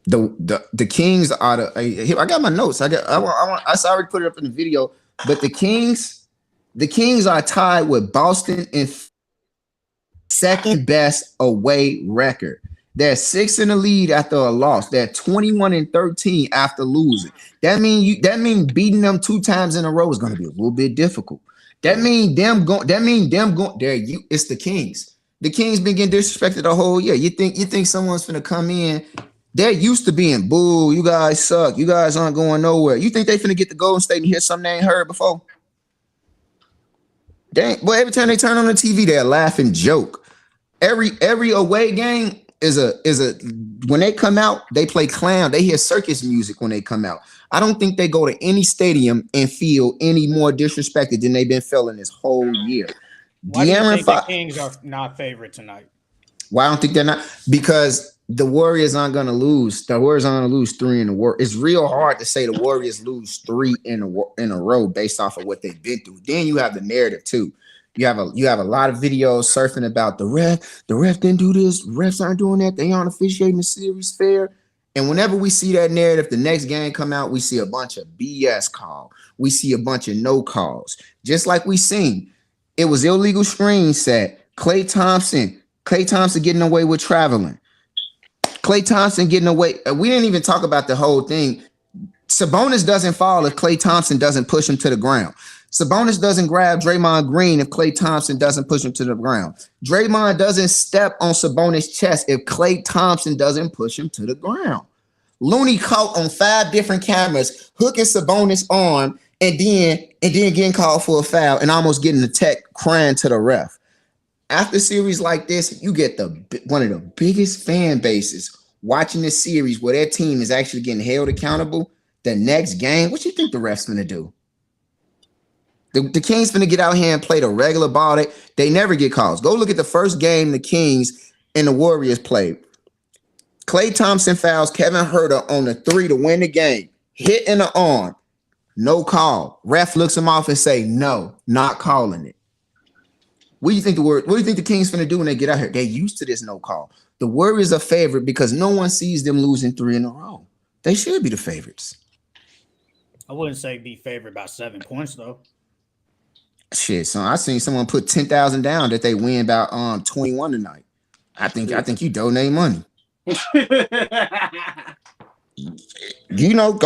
The Kings are I got my notes. I already put it up in the video, but the Kings are tied with Boston in second best away record. They're 6 in the lead after a loss. They're 21-13 after losing. That mean beating them 2 times in a row is going to be a little bit difficult. That mean them going there. It's the Kings. The Kings been getting disrespected the whole year. You think someone's finna come in? They're used to being boo. You guys suck. You guys aren't going nowhere. You think they finna get to Golden State and hear something they ain't heard before? Dang, boy, every time they turn on the TV, they're laughing joke. Every away game is a when they come out, they play clown. They hear circus music when they come out. I don't think they go to any stadium and feel any more disrespected than they've been feeling this whole year. Why do you think the Kings are not favored tonight? Why I don't think they're not? Because the Warriors aren't going to lose. The Warriors aren't going to lose 3 in a row. It's real hard to say the Warriors lose 3 in a row based off of what they've been through. Then you have the narrative too. You have a lot of videos surfing about the ref. The ref didn't do this. Refs aren't doing that. They aren't officiating the series fair. And whenever we see that narrative, the next game come out, we see a bunch of BS call. We see a bunch of no calls. Just like we seen, it was illegal screen set. Klay Thompson getting away with traveling. Klay Thompson getting away. We didn't even talk about the whole thing. Sabonis doesn't fall if Klay Thompson doesn't push him to the ground. Sabonis doesn't grab Draymond Green if Klay Thompson doesn't push him to the ground. Draymond doesn't step on Sabonis' chest if Klay Thompson doesn't push him to the ground. Looney caught on 5 different cameras hooking Sabonis' arm and then getting called for a foul and almost getting the tech crying to the ref. After series like this, you get one of the biggest fan bases watching this series where their team is actually getting held accountable. The next game, what you think the ref's gonna do? The Kings finna get out here and play the regular ball. They never get calls. Go look at the first game the Kings and the Warriors played. Klay Thompson fouls Kevin Huerter on the 3 to win the game. Hit in the arm. No call. Ref looks him off and say, no, not calling it. What do you think the Kings finna do when they get out here? They're used to this no call. The Warriors are favored because no one sees them losing 3 in a row. They should be the favorites. I wouldn't say be favored by 7 points though. Shit, son, I seen someone put 10,000 down that they win about 21 tonight. I think you donate money. Go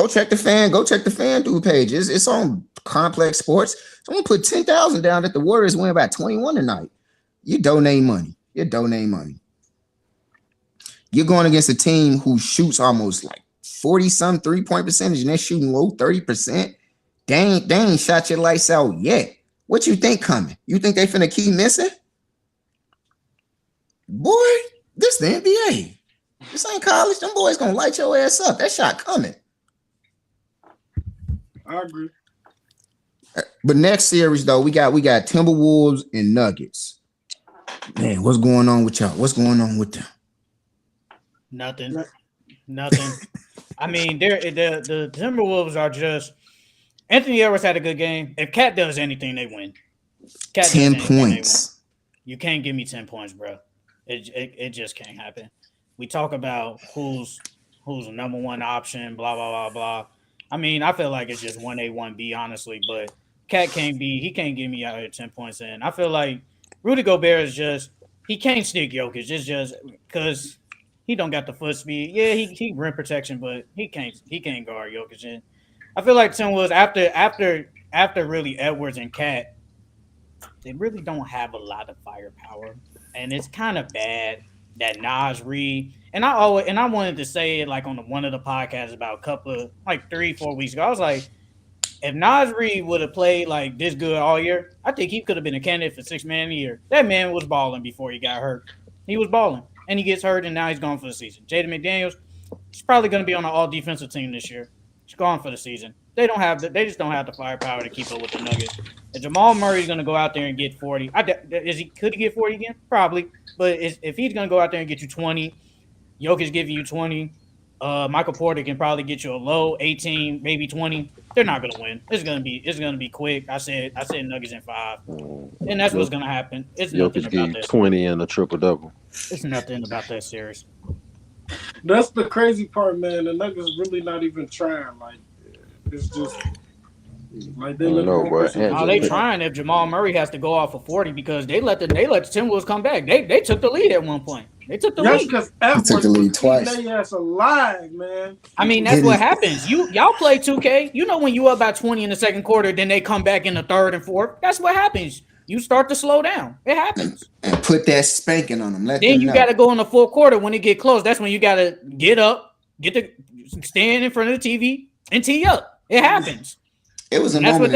check the fan dude page. It's on Complex Sports. Someone put 10,000 down that the Warriors win about 21 tonight. You donate money. You're going against a team who shoots almost like 40-some 3-point percentage and they're shooting low 30%. They ain't shot your lights out yet. What you think coming? You think they finna keep missing? Boy, this the NBA. This ain't college. Them boys gonna light your ass up. That shot coming. I agree. But next series though, we got Timberwolves and Nuggets. Man, what's going on with y'all? What's going on with them? Nothing. I mean, the Timberwolves are just. Anthony Edwards had a good game. If Cat does anything, they win. 10 points. You can't give me 10 points, bro. It just can't happen. we talk about who's the number one option, blah blah blah blah. I mean, I feel like it's just 1A, 1B, honestly, but he can't get me out here 10 points in. I feel like Rudy Gobert is just he can't stick Jokic. It's just because he don't got the foot speed. Yeah, he rim protection, but he can't guard Jokic. And I feel like Tim was after really Edwards and Cat, they really don't have a lot of firepower, and it's kind of bad that Nas Reed and I wanted to say it like on one of the podcasts about a couple of like 3-4 weeks ago. I was like, if Nas Reed would have played like this good all year, I think he could have been a candidate for 6th man of the year. That man was balling before he got hurt. He was balling, and he gets hurt, and now he's gone for the season. Jaden McDaniels, he's probably going to be on an all defensive team this year. He's gone for the season. They just don't have the firepower to keep up with the Nuggets. And Jamal Murray's going to go out there and get 40. Could he get 40 again? Probably. But if he's going to go out there and get you 20, Jokic's giving you 20. Michael Porter can probably get you a low 18, maybe 20. They're not going to win. It's going to be quick. I said Nuggets in 5, and that's what's going to happen. It's nothing Jokic about gave that. 20 and a triple double. It's nothing about that series. That's the crazy part, man. The Nuggets really not even trying. Like, it's just like they let they trying if Jamal Murray has to go off for 40 because they let the Timberwolves come back. They took the lead at one point. They took the lead. Because took the lead twice. They ass alive, man. I mean, that's what happens. Y'all play 2K. You know when you up by 20 in the second quarter, then they come back in the third and fourth. That's what happens. You start to slow down. It happens. And put that spanking on them. Then you got to go in the fourth quarter when it get close. That's when you got to get up, stand in front of the TV, and tee up. It happens. It was a moment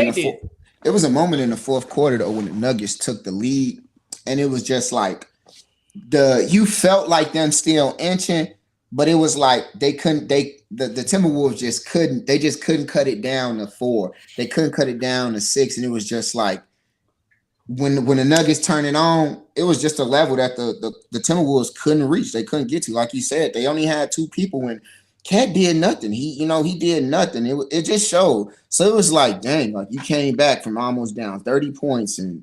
it was a moment in the fourth quarter though when the Nuggets took the lead, and it was just like you felt like them still inching, but it was like the Timberwolves just couldn't cut it down to 4. They couldn't cut it down to 6, and it was just like when the Nuggets turned it on, it was just a level that the Timberwolves couldn't reach. They couldn't get to. Like you said, they only had 2 people when Cat did nothing. He did nothing. It just showed. So it was like, dang, like you came back from almost down 30 points and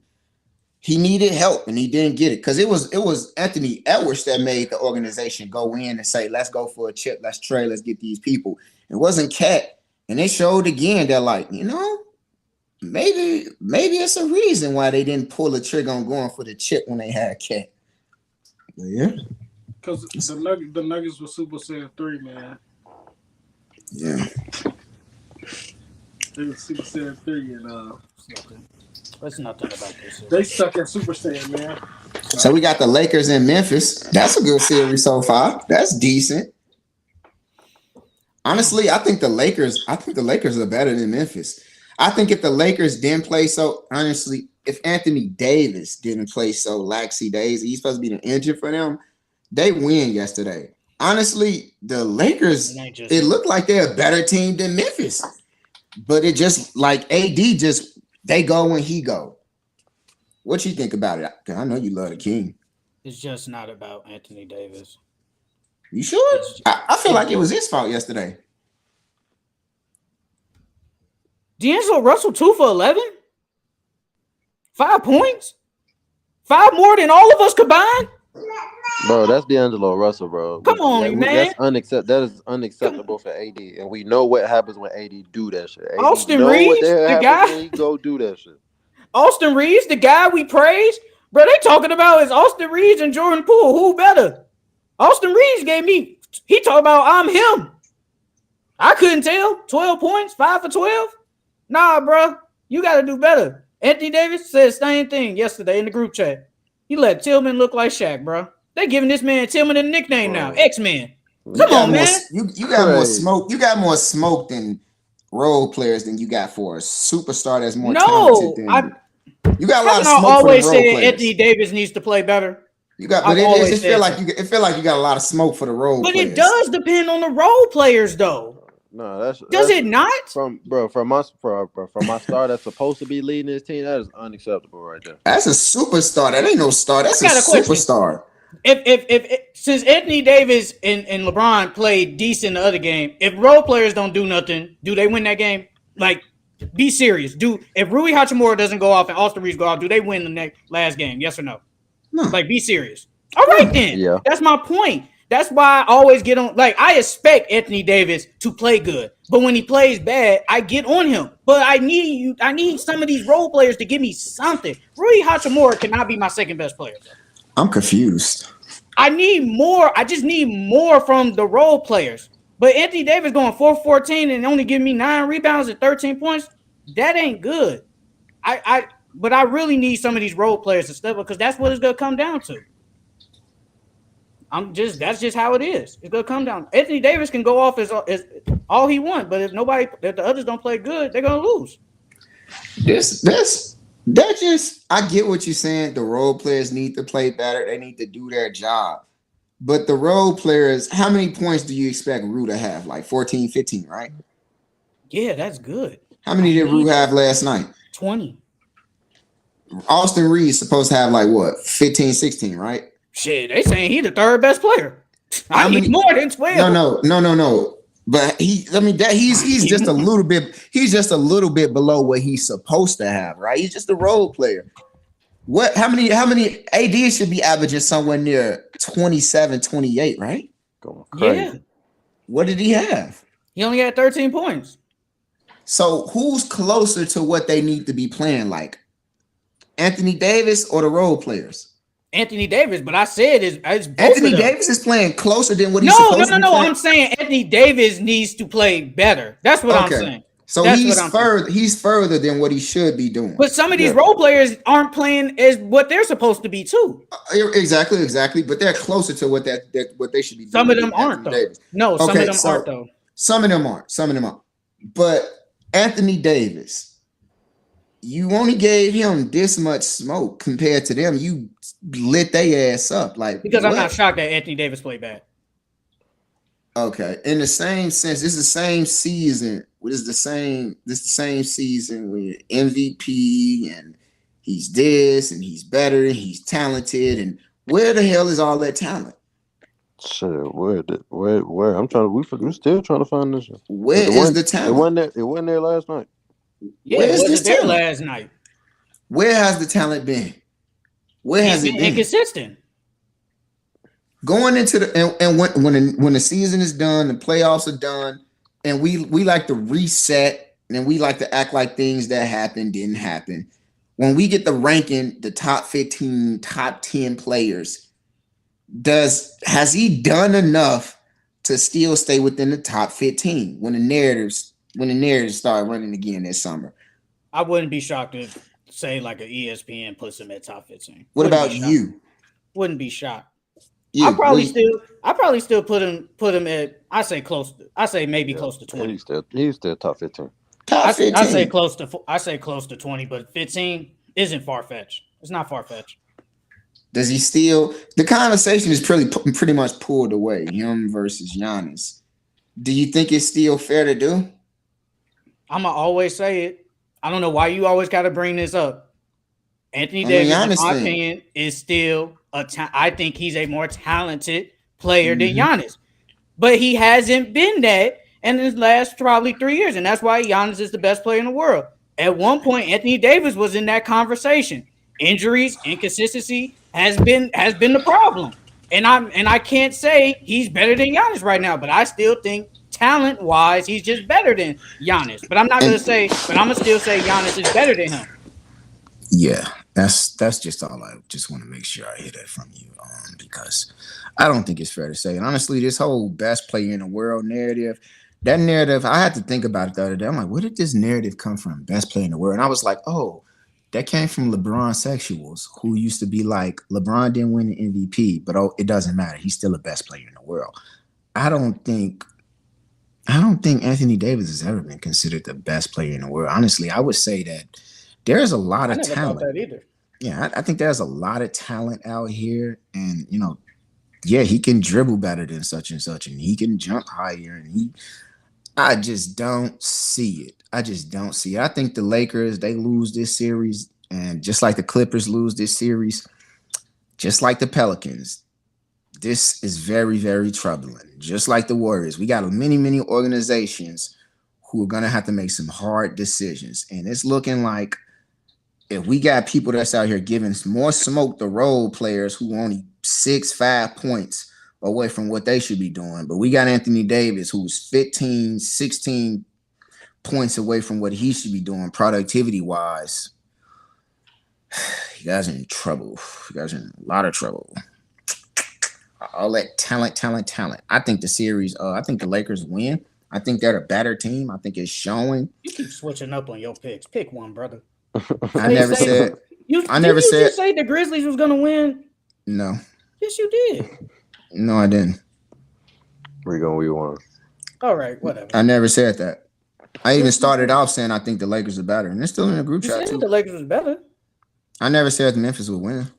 he needed help and he didn't get it. Because it was Anthony Edwards that made the organization go in and say, let's go for a chip, let's trade, let's get these people. It wasn't Cat. And it showed again that, like, maybe it's a reason why they didn't pull the trigger on going for the chip when they had Cat. But yeah. Because the Nuggets were Super Saiyan 3, man. Yeah. They were Super Saiyan 3 and There's nothing about this. They stuck in Super Saiyan, man. So we got the Lakers in Memphis. That's a good series so far. That's decent. Honestly, I think the Lakers are better than Memphis. I think if the Lakers didn't play if Anthony Davis didn't play so laxy days, he's supposed to be the engine for them, they win yesterday. Honestly, the Lakers, it looked like they're a better team than Memphis. But it just like AD they go when he go. What you think about it? I know you love the King. It's just not about Anthony Davis. You sure? I feel like it was his fault yesterday. D'Angelo Russell 2 for 11? 5 points? 5 more than all of us combined? Bro, that's D'Angelo Russell, bro. Come on, man. That is unacceptable for AD, and we know what happens when AD do that shit. AD Austin Reeves, the guy. When he go do that shit. Austin Reeves, the guy we praise, bro. They talking about is Austin Reeves and Jordan Poole. Who better? Austin Reeves gave me. He talking about I'm him. I couldn't tell. 12 points, 5 for 12. Nah, bro, you got to do better. Anthony Davis said the same thing yesterday in the group chat. He let Tillman look like Shaq, bro. They giving this man Tillman a nickname now, X-Man. Come on, man. You got more smoke. You got more smoke than role players than you got for a superstar that's more talented than you. You got a lot of smoke for the role players. I always said Anthony Davis needs to play better. You got, but it feel like you got a lot of smoke for the role players. But it does depend on the role players, though. No, does it not? From my star that's supposed to be leading this team, that is unacceptable right there. That's a superstar. That ain't no star. That's a superstar. If since Anthony Davis and LeBron played decent the other game, if role players don't do nothing, do they win that game? Like, be serious. If Rui Hachimura doesn't go off and Austin Reeves go off, do they win the last game? Yes or no? No. Like, be serious. All right then. Yeah. That's my point. That's why I always get on. Like, I expect Anthony Davis to play good, but when he plays bad, I get on him. But I need some of these role players to give me something. Rui Hachimura cannot be my second best player, bro. I'm confused. I need more. I just need more from the role players. But Anthony Davis going 4-14 and only giving me 9 rebounds and 13 points. That ain't good. But I really need some of these role players to step up because that's what it's gonna come down to. That's just how it is. It's gonna come down. Anthony Davis can go off as all he wants, but if the others don't play good, they're gonna lose. I get what you're saying. The role players need to play better. They need to do their job. But the role players, how many points do you expect Rue to have? Like 14, 15, right? Yeah, that's good. How many did Rue have last night? 20. Austin Reed's supposed to have like what? 15, 16, right? Shit, they saying he the third best player. I need more than 12. No. But he's just a little bit below what he's supposed to have, right? He's just a role player. How many AD should be averaging somewhere near 27, 28, right? Going crazy. Yeah. What did he have? He only had 13 points. So who's closer to what they need to be playing like? Anthony Davis or the role players? Anthony Davis, but I said it's both Anthony Davis is playing closer than what he's supposed to be playing. I'm saying Anthony Davis needs to play better. That's what I'm saying. So he's further than what he should be doing. But some of these role players aren't playing as what they're supposed to be too. Exactly. But they're closer to what they should be doing. Some of them aren't though. Davis. No, some of them aren't though. Some of them aren't. But Anthony Davis, you only gave him this much smoke compared to them. You lit their ass up because I'm not shocked that Anthony Davis played bad. Okay, in the same sense, it's the same season. This the same season with MVP, and he's this, and he's better, and he's talented, and where the hell is all that talent? Shit, where? We're still trying to find this. Where is the talent? It wasn't there last night. Yeah, it wasn't there last night. Where has the talent been? Where has it been? Inconsistent. Going into when the season is done, the playoffs are done, and we like to reset and we like to act like things that happened didn't happen. When we get the ranking, the top 15, top 10 players, has he done enough to still stay within the top 15 when the narratives start running again this summer? I wouldn't be shocked if say like an ESPN puts him at top 15. What about you? Wouldn't be shocked. I probably still put him at I say close to 20. He's still top 15. Top 15. I say close to 20, but 15 isn't far-fetched. It's not far-fetched. Does he still? The conversation is pretty much pulled away. Him versus Giannis. Do you think it's still fair to do? I'm gonna always say it. I don't know why you always got to bring this up. Anthony Davis, in my opinion, is still I think he's a more talented player than Giannis, but he hasn't been that in his last probably 3 years, and that's why Giannis is the best player in the world. At one point, Anthony Davis was in that conversation. Injuries, inconsistency has been the problem, and I can't say he's better than Giannis right now, but I still think talent-wise, he's just better than Giannis. But I'm not gonna say, but I'm gonna still say Giannis is better than him. Yeah, that's just all. I just want to make sure I hear that from you, because I don't think it's fair to say. And honestly, this whole best player in the world narrative, that narrative, I had to think about it the other day. I'm like, where did this narrative come from? Best player in the world, and I was like, oh, that came from LeBron sexuals, who used to be like, LeBron didn't win the MVP, but it doesn't matter. He's still the best player in the world. I don't think Anthony Davis has ever been considered the best player in the world. Honestly, I would say that there's a lot of talent. Thought that either. Yeah, I think there's a lot of talent out here, and he can dribble better than such and such, and he can jump higher, and I just don't see it. I think the Lakers, they lose this series, and just like the Clippers lose this series, just like the Pelicans, this is very, very troubling. Just like the Warriors, we got many, many organizations who are going to have to make some hard decisions, and it's looking like if we got people that's out here giving more smoke to role players who only 6-5 points away from what they should be doing. But we got Anthony Davis, who's 15, 16 points away from what he should be doing productivity-wise. You guys are in trouble. You guys are in a lot of trouble. All that talent. I think the series, I think the Lakers win. I think they're a better team. I think it's showing. You keep switching up on your picks. Pick one, brother. I never said you just say the Grizzlies was gonna win. No. Yes, you did. No, I didn't. We're going where you want. All right, whatever. I never said that. I even started off saying I think the Lakers are better, and they're still in the group chat too. The Lakers was better. I never said Memphis would win.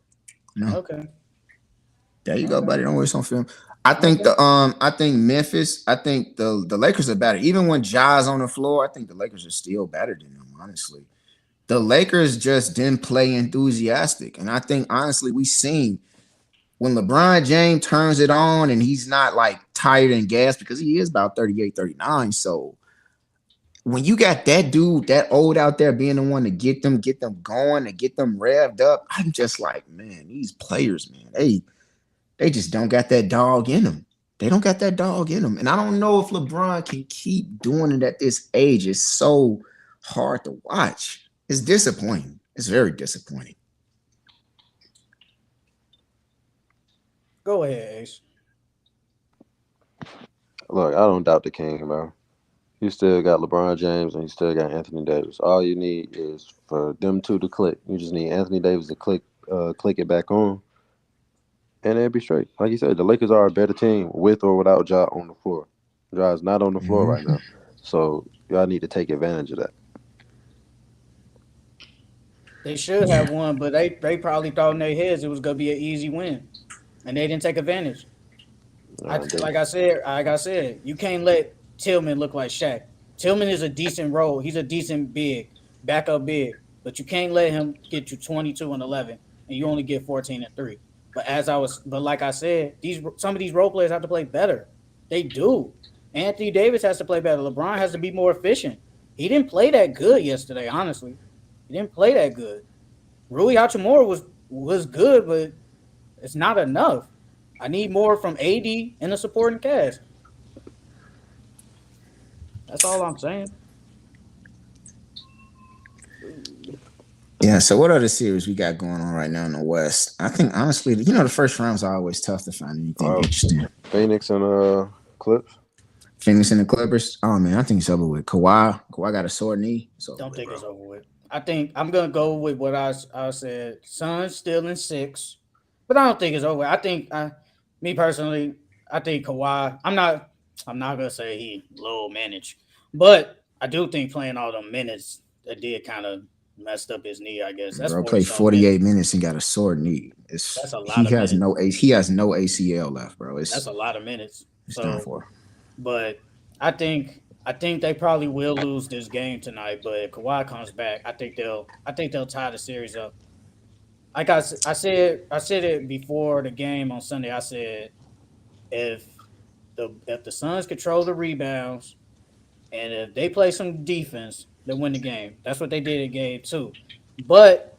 No. Okay. There you go, buddy. Don't waste on film. I think Memphis. I think the Lakers are better. Even when Ja's on the floor, I think the Lakers are still better than them. Honestly, the Lakers just didn't play enthusiastic, and I think honestly we seen when LeBron James turns it on and he's not like tired and gassed because he is about 38, 39. So when you got that dude, that old out there being the one to get them going, to get them revved up, I'm just like, man, these players, man, they just don't got that dog in them. They don't got that dog in them. And I don't know if LeBron can keep doing it at this age. It's so hard to watch. It's disappointing. It's very disappointing. Go ahead, Ace. Look, I don't doubt the king, bro. You still got LeBron James and you still got Anthony Davis. All you need is for them two to click. You just need Anthony Davis to click it back on, and they'll be straight. Like you said, the Lakers are a better team with or without Ja on the floor. Ja's not on the floor right now, so y'all need to take advantage of that. They should have won, but they probably thought in their heads it was gonna be an easy win, and they didn't take advantage. Like I said, you can't let Tillman look like Shaq. Tillman is a decent role. He's a decent big, backup big, but you can't let him get you 22 and 11, and you only get 14 and 3. But like I said, some of these role players have to play better. They do. Anthony Davis has to play better. LeBron has to be more efficient. He didn't play that good yesterday, honestly. He didn't play that good. Rui Hachimura was good, but it's not enough. I need more from AD and the supporting cast. That's all I'm saying. Yeah, so what other series we got going on right now in the West? I think, honestly, the first rounds are always tough to find anything interesting. Phoenix and Clips. Phoenix and the Clippers? Oh, man, I think it's over with. Kawhi got a sore knee. Don't think it's over with. I think I'm going to go with what I said. Suns still in 6, but I don't think it's over. I think, me personally, I think Kawhi, I'm not going to say he low managed, but I do think playing all the minutes that did kind of messed up his knee, I guess. That's bro played 48 minutes and got a sore knee. That's a lot he of has minutes. He has no ACL left, bro. That's a lot of minutes. It's done for. But I think they probably will lose this game tonight, but if Kawhi comes back, I think they'll tie the series up. Like I said it before the game on Sunday. I said if the Suns control the rebounds and if they play some defense, they win the game. That's what they did in game 2. But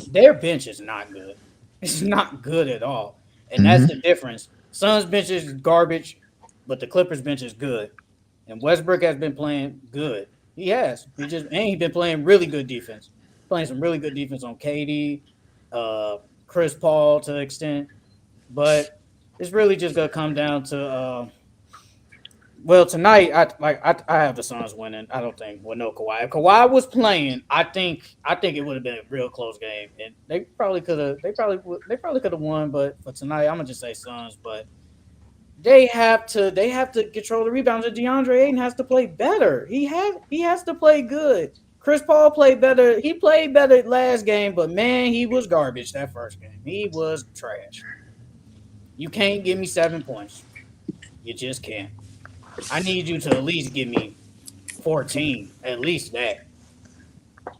their bench is not good. It's not good at all. And that's the difference. Suns bench is garbage, but the Clippers bench is good. And Westbrook has been playing good. He has. He's been playing really good defense. Playing some really good defense on KD, Chris Paul to an extent. But it's really just gonna come down to tonight I have the Suns winning. I don't think with no Kawhi. If Kawhi was playing, I think it would have been a real close game, and they probably could have won. But for tonight, I'm gonna just say Suns. But they have to control the rebounds. And DeAndre Ayton has to play better. He has to play good. Chris Paul played better. He played better last game, but man, he was garbage that first game. He was trash. You can't give me 7 points. You just can't. I need you to at least give me 14, at least that.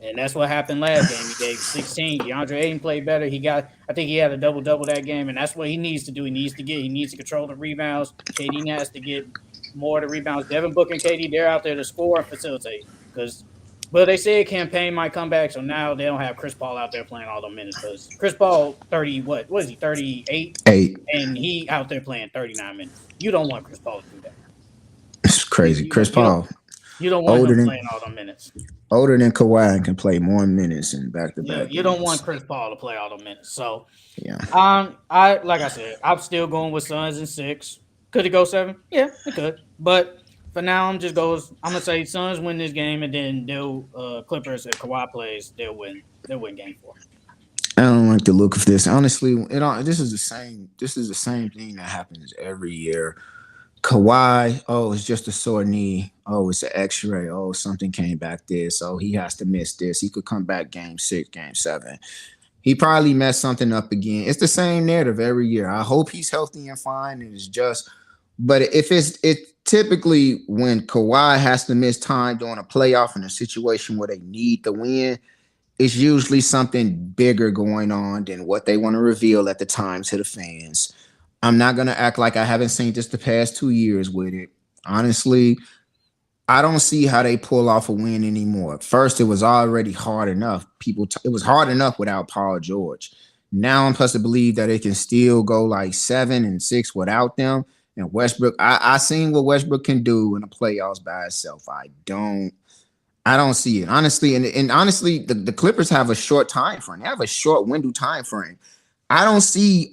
And that's what happened last game. He gave 16. DeAndre Ayton played better. I think he had a double-double that game, and that's what he needs to do. He needs to control the rebounds. KD has to get more of the rebounds. Devin Booker and KD, they're out there to score and facilitate because But they said campaign might come back, so now they don't have Chris Paul out there playing all the minutes because Chris Paul 30 what is he 38 8. and he out there playing 39 minutes. You don't want Chris Paul to do that. It's crazy. Chris Paul you don't want older him than playing all the minutes. older than Kawhi and can play more minutes and back to back. You don't want Chris Paul to play all the minutes. So yeah. I like I said, I'm still going with Suns in 6. Could it go 7? Yeah, it could. But for now, I'm gonna say Suns win this game, and then they'll Clippers if Kawhi plays, they'll win game 4. I don't like the look of this. Honestly, this is the same thing that happens every year. Kawhi, oh, it's just a sore knee. Oh, it's an X-ray. Oh, something came back this. Oh, he has to miss this. He could come back game 6, game 7. He probably messed something up again. It's the same narrative every year. I hope he's healthy and fine. And it's just, but if it typically when Kawhi has to miss time during a playoff in a situation where they need to win, it's usually something bigger going on than what they want to reveal at the time to the fans. I'm not going to act like I haven't seen this the past 2 years with it. Honestly, I don't see how they pull off a win anymore. First, it was already hard enough. It was hard enough without Paul George. Now I'm supposed to believe that it can still go like 7 and 6 without them. And Westbrook, I seen what Westbrook can do in the playoffs by itself. I don't see it. Honestly, and honestly, the Clippers have a short time frame. They have a short window time frame. I don't see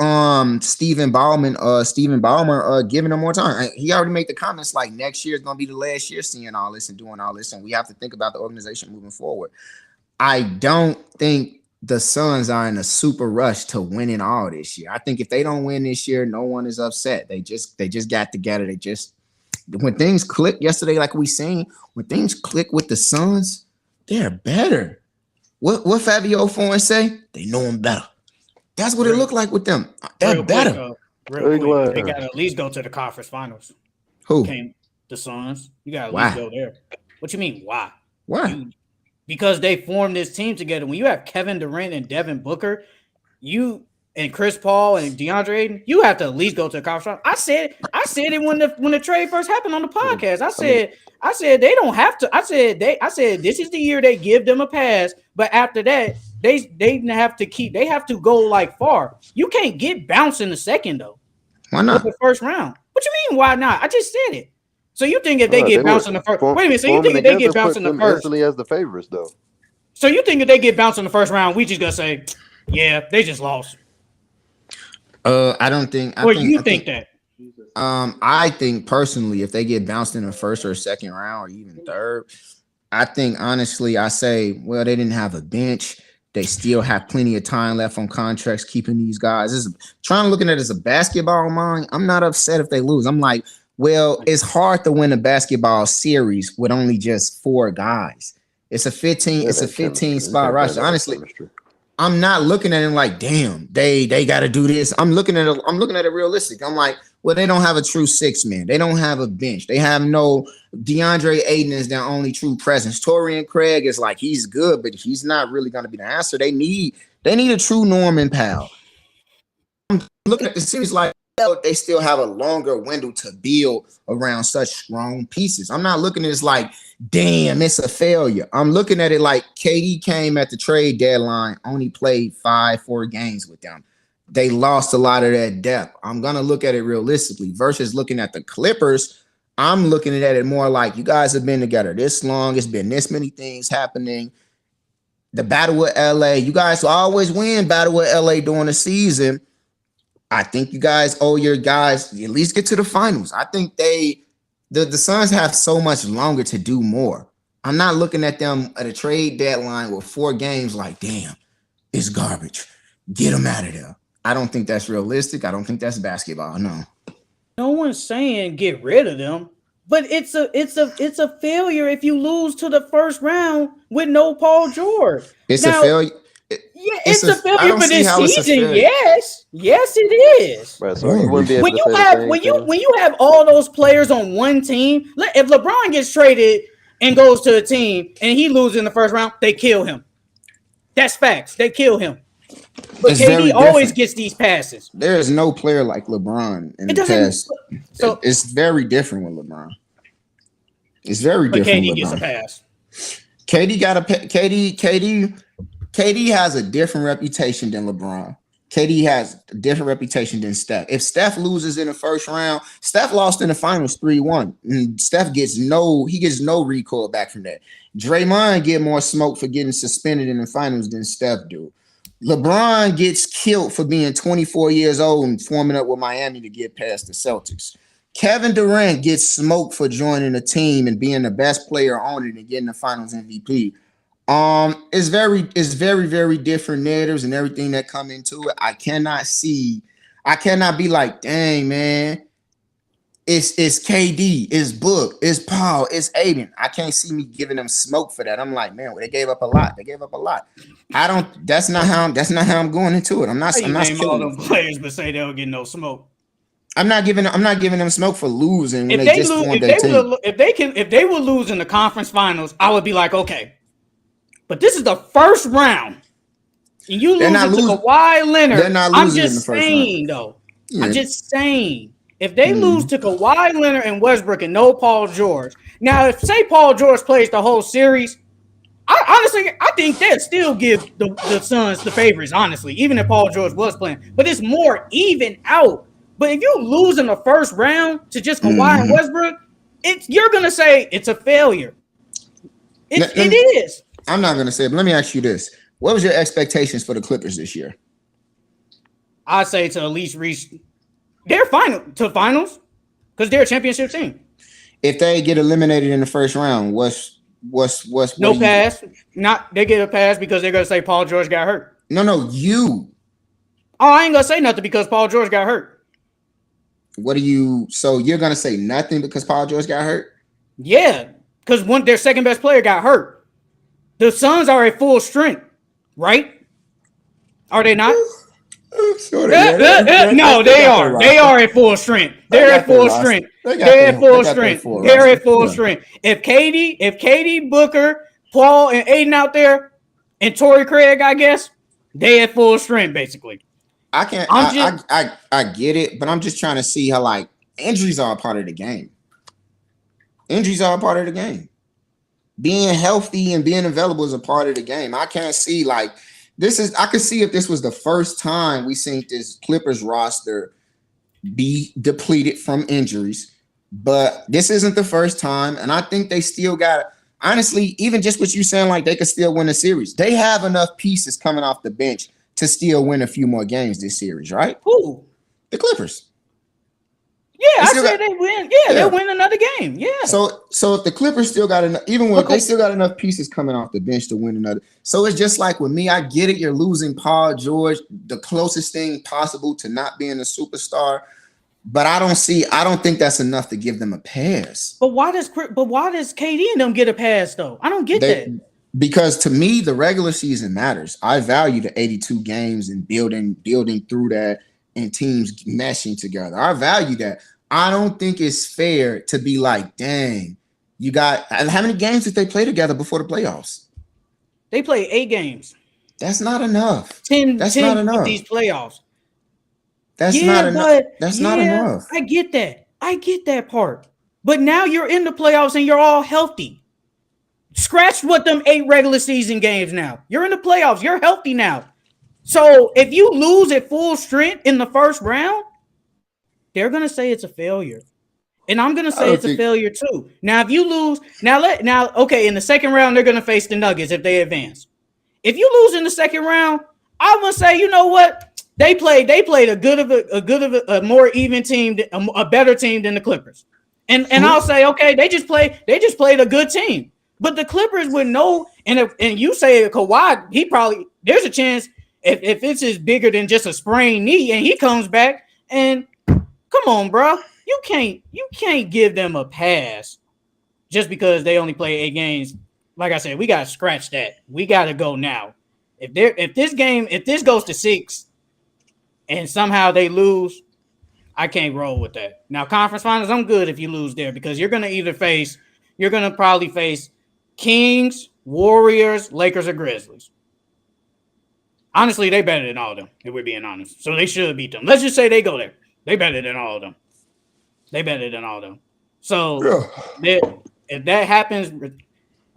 Stephen Ballmer giving them more time. He already made the comments like next year is going to be the last year seeing all this and doing all this, and we have to think about the organization moving forward. I don't think the Suns are in a super rush to winning all this year. I think if they don't win this year, no one is upset. They just got together. When things click yesterday, like we seen, when things click with the Suns, they're better. What Fabio Foreign say? They know them better. That's what it looked like with them. They're better. Real quick, they got to at least go to the conference finals. Who? The Suns. You got to at least go there. What you mean, why? Why? Because they formed this team together. When you have Kevin Durant and Devin Booker, you and Chris Paul and DeAndre Ayton, you have to at least go to the conference. I said it when the trade first happened on the podcast. I said they don't have to. I said this is the year they give them a pass, but after that, they have to go like far. You can't get bounced in the second though. Why not? The first round. What you mean? Why not? I just said it. So you think if they get bounced in the first? Wait a minute. So you think if they get bounced in the first? Instantly as the favorites though. So you think if they get bounced in the first round, we just gonna say, yeah, they just lost. I don't think. You think that? I think personally, if they get bounced in the first or second round or even third, I think honestly, I say, well, they didn't have a bench. They still have plenty of time left on contracts, keeping these guys. Trying to look at it as a basketball mind. I'm not upset if they lose. I'm like, well, it's hard to win a basketball series with only just 4 guys. It's a 15 spot roster. Honestly, I'm not looking at it like, damn, they got to do this. I'm looking at it realistic. I'm like, well, they don't have a true 6-man. They don't have a bench. They have no DeAndre Ayton is their only true presence. Torian Craig is like, he's good, but he's not really going to be the answer. They need a true Norman Powell. I'm looking at the series like they still have a longer window to build around such strong pieces. I'm not looking at it like, damn, it's a failure. I'm looking at it like KD came at the trade deadline, only played 4 games with them. They lost a lot of that depth. I'm going to look at it realistically versus looking at the Clippers. I'm looking at it more like you guys have been together this long. It's been this many things happening. The battle with LA, you guys will always win battle with LA during the season. I think you guys owe your guys at least get to the finals. I think the Suns have so much longer to do more. I'm not looking at them at a trade deadline with 4 games like, damn, it's garbage. Get them out of there. I don't think that's realistic. I don't think that's basketball. No one's saying get rid of them, but it's a failure if you lose to the first round with no Paul George. It's a failure. It's a failure for this season. Yes, it is. Right, so you wouldn't be able when you have all those players on one team. If LeBron gets traded and goes to a team and he loses in the first round, they kill him. That's facts. They kill him. But KD always gets these passes. There is no player like LeBron in the past. So it's very different with LeBron. It's very different. KD gets a pass. KD got a KD has a different reputation than LeBron. KD has a different reputation than Steph. If Steph loses in the first round, Steph lost in the finals 3-1. And Steph gets no recoil back from that. Draymond get more smoke for getting suspended in the finals than Steph do. LeBron gets killed for being 24 years old and forming up with Miami to get past the Celtics. Kevin Durant gets smoked for joining a team and being the best player on it and getting the finals MVP. It's very, very different narratives and everything that come into it. I cannot be like, dang, man, it's KD, it's Book, it's Paul, it's Aiden. I can't see me giving them smoke for that. I'm like, man, they gave up a lot. That's not how I'm going into it. I'm not name all them players, but say they don't get no smoke. I'm not giving them smoke for losing when they just formed their team. If they would lose in the conference finals, I would be like, okay. But this is the first round, and you lose to Kawhi Leonard. They're not losing I'm just saying, though. Yeah. I'm just saying, if they lose to Kawhi Leonard and Westbrook and no Paul George, now if say Paul George plays the whole series, I think they'd still give the Suns the favorites. Honestly, even if Paul George was playing, but it's more even out. But if you lose in the first round to just Kawhi and Westbrook, you're gonna say it's a failure. It is. I'm not going to say it, but let me ask you this. What was your expectations for the Clippers this year? I'd say to at least reach their finals because they're a championship team. If they get eliminated in the first round, what's no pass? Not they get a pass because they're going to say Paul George got hurt. No, you. Oh, I ain't going to say nothing because Paul George got hurt. So you're going to say nothing because Paul George got hurt? Yeah, because their second best player got hurt. The Suns are at full strength, right? Are they not? No, they are. They are at full strength. They're at full strength. They're at full strength. They're at full strength. If KD, Booker, Paul, and Aiden out there, and Torrey Craig, I guess, they at full strength, basically. I get it, but I'm just trying to see how like injuries are a part of the game. Injuries are a part of the game. Being healthy and being available is a part of the game. I can't see like this is. I could see if this was the first time we seen this Clippers roster be depleted from injuries, but this isn't the first time, and I think they still got. Honestly, even just what you saying, like they could still win a series. They have enough pieces coming off the bench to still win a few more games this series, right? Who? The Clippers. Yeah, I said they win. Yeah, they'll win another game. Yeah. So if the Clippers still got enough, they still got enough pieces coming off the bench to win another. So it's just like with me, I get it. You're losing Paul George, the closest thing possible to not being a superstar. But I don't think that's enough to give them a pass. But why does KD and them get a pass though? I don't get that. Because to me, the regular season matters. I value the 82 games and building through that and teams meshing together. I value that. I don't think it's fair to be like, dang, you got how many games did they play together before the playoffs? They played 8 games. That's not enough. 10. That's 10 not enough. These playoffs. That's not enough. That's not enough. I get that. I get that part. But now you're in the playoffs and you're all healthy. Scratch what them 8 regular season games now. You're in the playoffs. You're healthy now. So if you lose at full strength in the first round, they're going to say it's a failure. And I'm going to say it's a failure too. Now, if you lose, okay, in the second round, they're going to face the Nuggets if they advance. If you lose in the second round, I would say, you know what? They played a more even team, a better team than the Clippers. And I'll say, okay, they just played a good team. But the Clippers would know, and you say Kawhi, there's a chance if it's as bigger than just a sprained knee and he comes back and come on, bro. You can't give them a pass just because they only play 8 games. Like I said, we gotta scratch that. We gotta go now. If this goes to 6 and somehow they lose, I can't roll with that. Now, conference finals, I'm good if you lose there because you're gonna probably face Kings, Warriors, Lakers, or Grizzlies. Honestly, they better than all of them, if we're being honest. So they should beat them. Let's just say they go there. They better than all of them. So if that happens,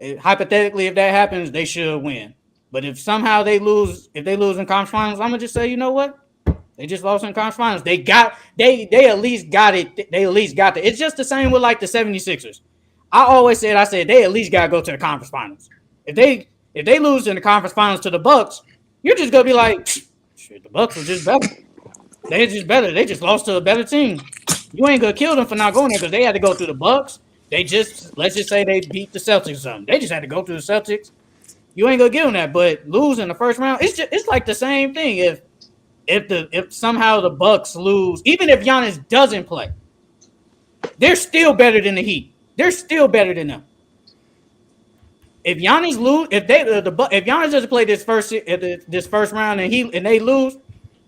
Hypothetically, if that happens, they should win. But if somehow they lose, if they lose in conference finals, I'm gonna just say, you know what? They just lost in conference finals. They at least got it. They at least got it. It's just the same with like the 76ers. I said they at least gotta go to the conference finals. If they lose in the conference finals to the Bucks, you're just gonna be like, shit, the Bucks are just better. They're just better. They just lost to a better team. You ain't gonna kill them for not going there because they had to go through the Bucks. Let's just say they beat the Celtics or something. They just had to go through the Celtics. You ain't gonna give them that, but lose in the first round, it's like the same thing. If somehow the Bucks lose, even if Giannis doesn't play, they're still better than the Heat. They're still better than them. If Giannis lose, if Giannis doesn't play this first round and they lose,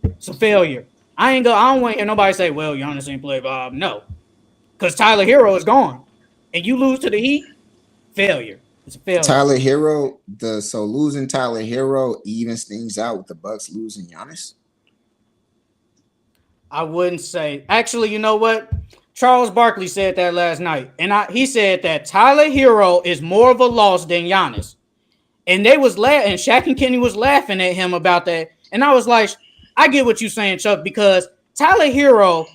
it's a failure. I don't want to hear nobody say, "Well, Giannis ain't played." No, because Tyler Hero is gone, and you lose to the Heat, failure. It's a failure. Tyler Hero, losing Tyler Hero evens things out with the Bucks losing Giannis. I wouldn't say. Actually, you know what? Charles Barkley said that last night, and he said that Tyler Hero is more of a loss than Giannis. And they was and Shaq and Kenny was laughing at him about that. And I was like, I get what you're saying, Chuck, because Tyler Hero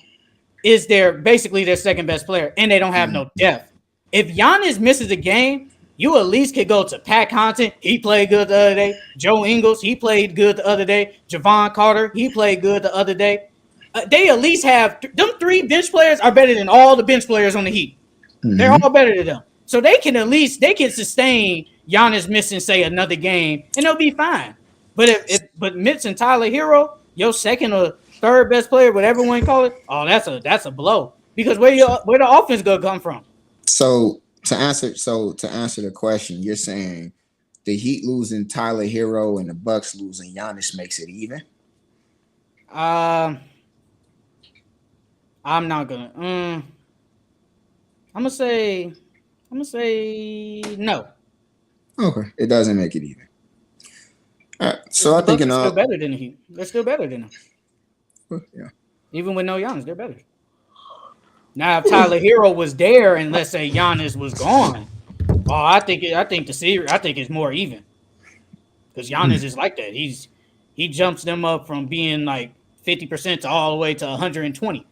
is basically their second best player, and they don't have no depth. If Giannis misses a game, you at least could go to Pat Connaughton. He played good the other day. Joe Ingles, he played good the other day. Javon Carter, he played good the other day. They at least have them three bench players are better than all the bench players on the Heat. Mm-hmm. They're all better than them. So they can sustain Giannis missing, say, another game, and they'll be fine. But Mitch and Tyler Hero, your second or third best player, whatever one you call it, that's a blow. Because where the offense gonna come from? So to answer the question, you're saying the Heat losing Tyler Hero and the Bucks losing Giannis makes it even? I'm not gonna. I'm gonna say no. Okay, it doesn't make it even. All right, so I think they're still better than the Heat. They're still better than them. Yeah. Even with no Giannis, they're better. Now, if Tyler Hero was there and let's say Giannis was gone, I think it's more even because Giannis is like that. He jumps them up from being like 50% to all the way to 120.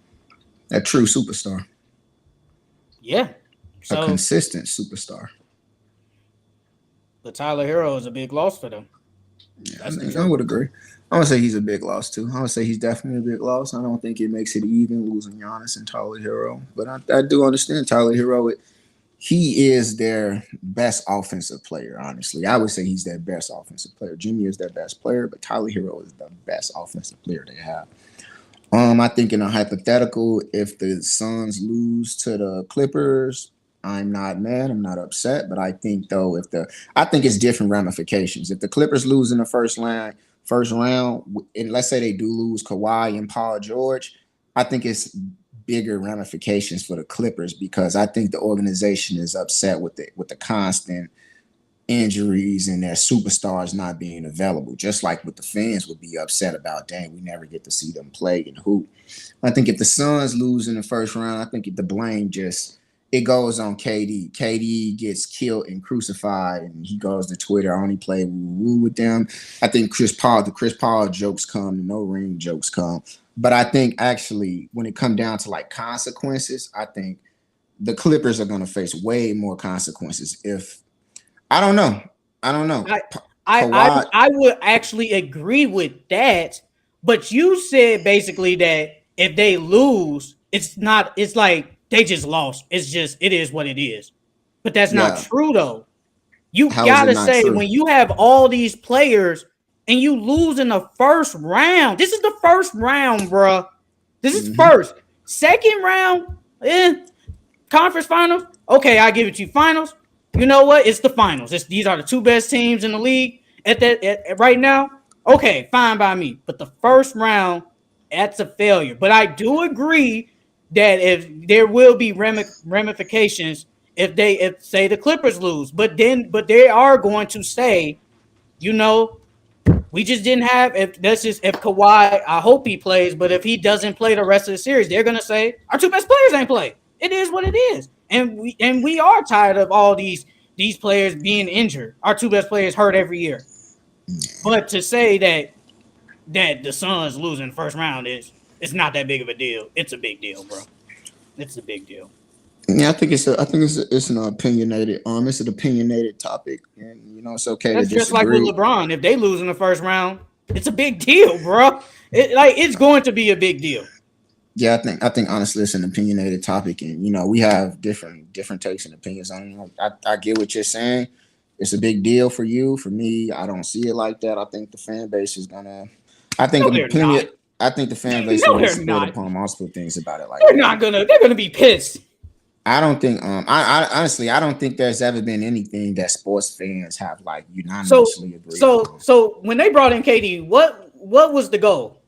A true superstar. Yeah. A consistent superstar. But Tyler Hero is a big loss for them. Yeah, I would agree. I would say he's a big loss too. I would say he's definitely a big loss. I don't think it makes it even losing Giannis and Tyler Hero. But I do understand Tyler Hero. He is their best offensive player, honestly. I would say he's their best offensive player. Jimmy is their best player, but Tyler Hero is the best offensive player they have. I think in a hypothetical, if the Suns lose to the Clippers, I'm not mad. I'm not upset. But I think though, I think it's different ramifications. If the Clippers lose in the first round, and let's say they do lose Kawhi and Paul George, I think it's bigger ramifications for the Clippers because I think the organization is upset with the constant injuries and their superstars not being available, just like what the fans would be upset about. Dang, we never get to see them play and hoop. I think if the Suns lose in the first round, I think the blame it goes on KD. KD gets killed and crucified, and he goes to Twitter. I only play woo with them. I think the Chris Paul jokes come, the no ring jokes come. But I think actually when it comes down to like consequences, I think the Clippers are going to face way more consequences I don't know. I would actually agree with that, but you said basically that if they lose, it's like they just lost. It is what it is. But that's not true though. You gotta say when you have all these players and you lose in the first round. This is the first round, bro. This is first. Second round, conference finals. Okay, I give it to you. Finals. You know what? It's the finals. These are the two best teams in the league right now. Okay, fine by me. But the first round, that's a failure. But I do agree that if there will be ramifications if say the Clippers lose, but they are going to say, we just didn't have if Kawhi, I hope he plays, but if he doesn't play the rest of the series, they're gonna say our two best players ain't played. It is what it is. And we are tired of all these these players being injured. Our two best players hurt every year. But to say that the Suns losing the first round it's not that big of a deal. It's a big deal, bro. It's a big deal. Yeah, I think it's an opinionated topic, and it's okay That's to just like with disagree. LeBron. If they lose in the first round, it's a big deal, bro. It's going to be a big deal. Yeah, I think honestly it's an opinionated topic, and we have different takes and opinions on it. I get what you're saying. It's a big deal for you. For me, I don't see it like that. I think the fan base is gonna. I think No, they're not. I think the fan base No, will they're split not. upon multiple things about it. Like They're not gonna. They're gonna be pissed. I don't think. I honestly, I don't think there's ever been anything that sports fans have like unanimously agreed on. So when they brought in KD, what was the goal?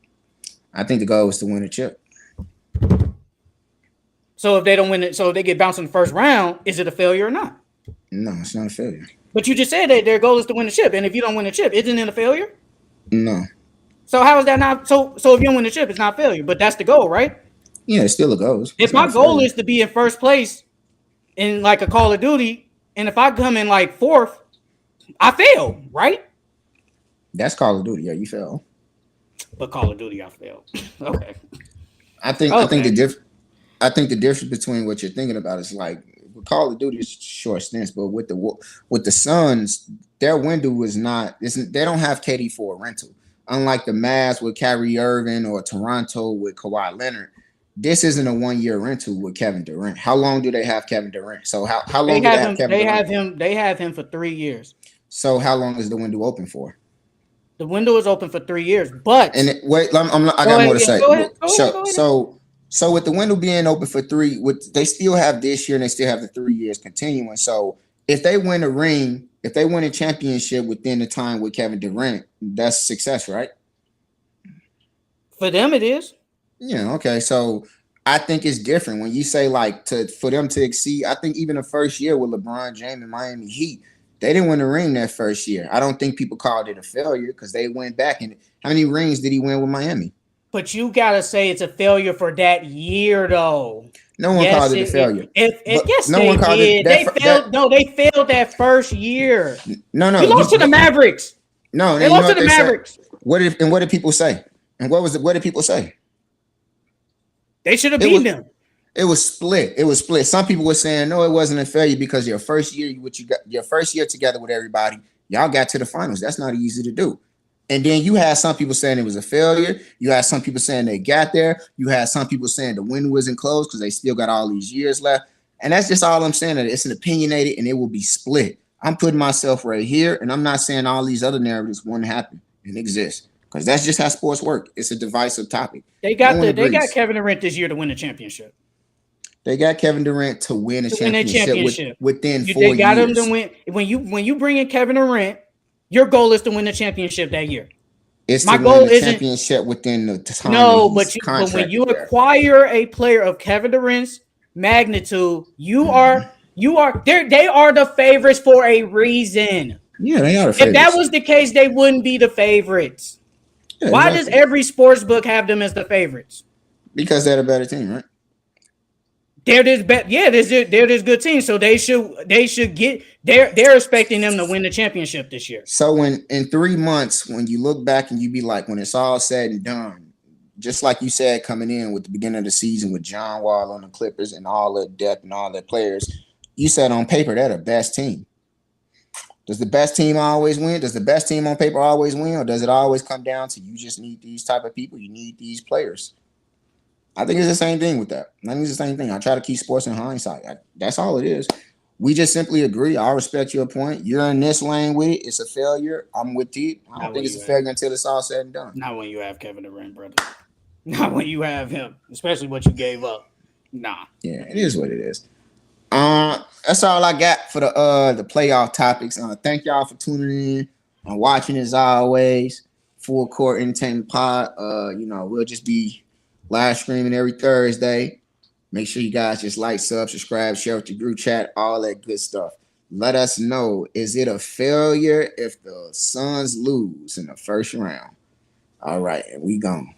I think the goal was to win a chip. So if they don't win it, so if they get bounced in the first round, is it a failure or not? No, it's not a failure. But you just said that their goal is to win the chip, and if you don't win the chip, isn't it a failure? No. So how is that not? So if you don't win the chip, it's not a failure, but that's the goal, right? Yeah, it's still a goal. If my goal is to be in first place in like a Call of Duty, and if I come in like fourth, I fail, right? That's Call of Duty. Yeah, you fail. But Call of Duty, I failed. Okay. I think the difference between what you're thinking about is like with Call of Duty is short stints, but with the Suns, their window was not. They don't have KD for a rental. Unlike the Mavs with Kyrie Irving or Toronto with Kawhi Leonard, this isn't a 1-year rental with Kevin Durant. How long do they have Kevin Durant? So how long do they have Kevin Durant? They have him for 3 years. So how long is the window open for? The window is open for 3 years, but I got more to say. Go ahead. So with the window being open for 3, they still have this year and they still have the 3 years continuing. So if they win a ring, if they win a championship within the time with Kevin Durant, that's success, right? For them, it is. Yeah. Okay. So I think it's different when you say like for them to exceed. I think even the first year with LeBron James and Miami Heat, they didn't win a ring that first year. I don't think people called it a failure because they went back. And how many rings did he win with Miami? But you gotta say it's a failure for that year, though. No one called it a failure. Yes, no one called it. They failed that first year. No. You lost to the Mavericks. No, they lost to the Mavericks. What did people say? And what did people say? They should have beaten them. It was split. Some people were saying no, it wasn't a failure because your first year together with everybody, y'all got to the finals. That's not easy to do. And then you had some people saying it was a failure. You had some people saying they got there. You had some people saying the window wasn't closed because they still got all these years left. And that's just all I'm saying. That it's an opinionated and it will be split. I'm putting myself right here, and I'm not saying all these other narratives won't happen and exist because that's just how sports work. It's a divisive topic. They got Kevin Durant this year to win a championship. They got Kevin Durant to win a championship within 4 years. They got him to win. When you bring in Kevin Durant, your goal is to win the championship that year. My goal is championship within the time. No, but when you acquire a player of Kevin Durant's magnitude, they are the favorites for a reason. Yeah, they are the favorites. If that was the case, they wouldn't be the favorites. Yeah, why does every sports book have them as the favorites? Because they're the better team, right? They're this good team, so they should get. They're expecting them to win the championship this year. So when in 3 months, when you look back and you be like, when it's all said and done, just like you said coming in with the beginning of the season with John Wall on the Clippers and all the depth and all the players, you said on paper they're the best team. Does the best team always win? Does the best team on paper always win, or does it always come down to you just need these type of people? You need these players. I think it's the same thing with that. I think it's the same thing. I try to keep sports in hindsight. That's all it is. We just simply agree. I respect your point. You're in this lane with it. It's a failure. I'm with you. I don't think it's a failure until it's all said and done. Not when you have Kevin Durant, brother. Not when you have him, especially what you gave up. Nah. Yeah, it is what it is. That's all I got for the playoff topics. Thank y'all for tuning in and watching as always. Full Court Entertainment Pod. We'll just be live streaming every Thursday. Make sure you guys just like, subscribe, share with your group chat, all that good stuff. Let us know, is it a failure if the Suns lose in the first round? All right, and we gone.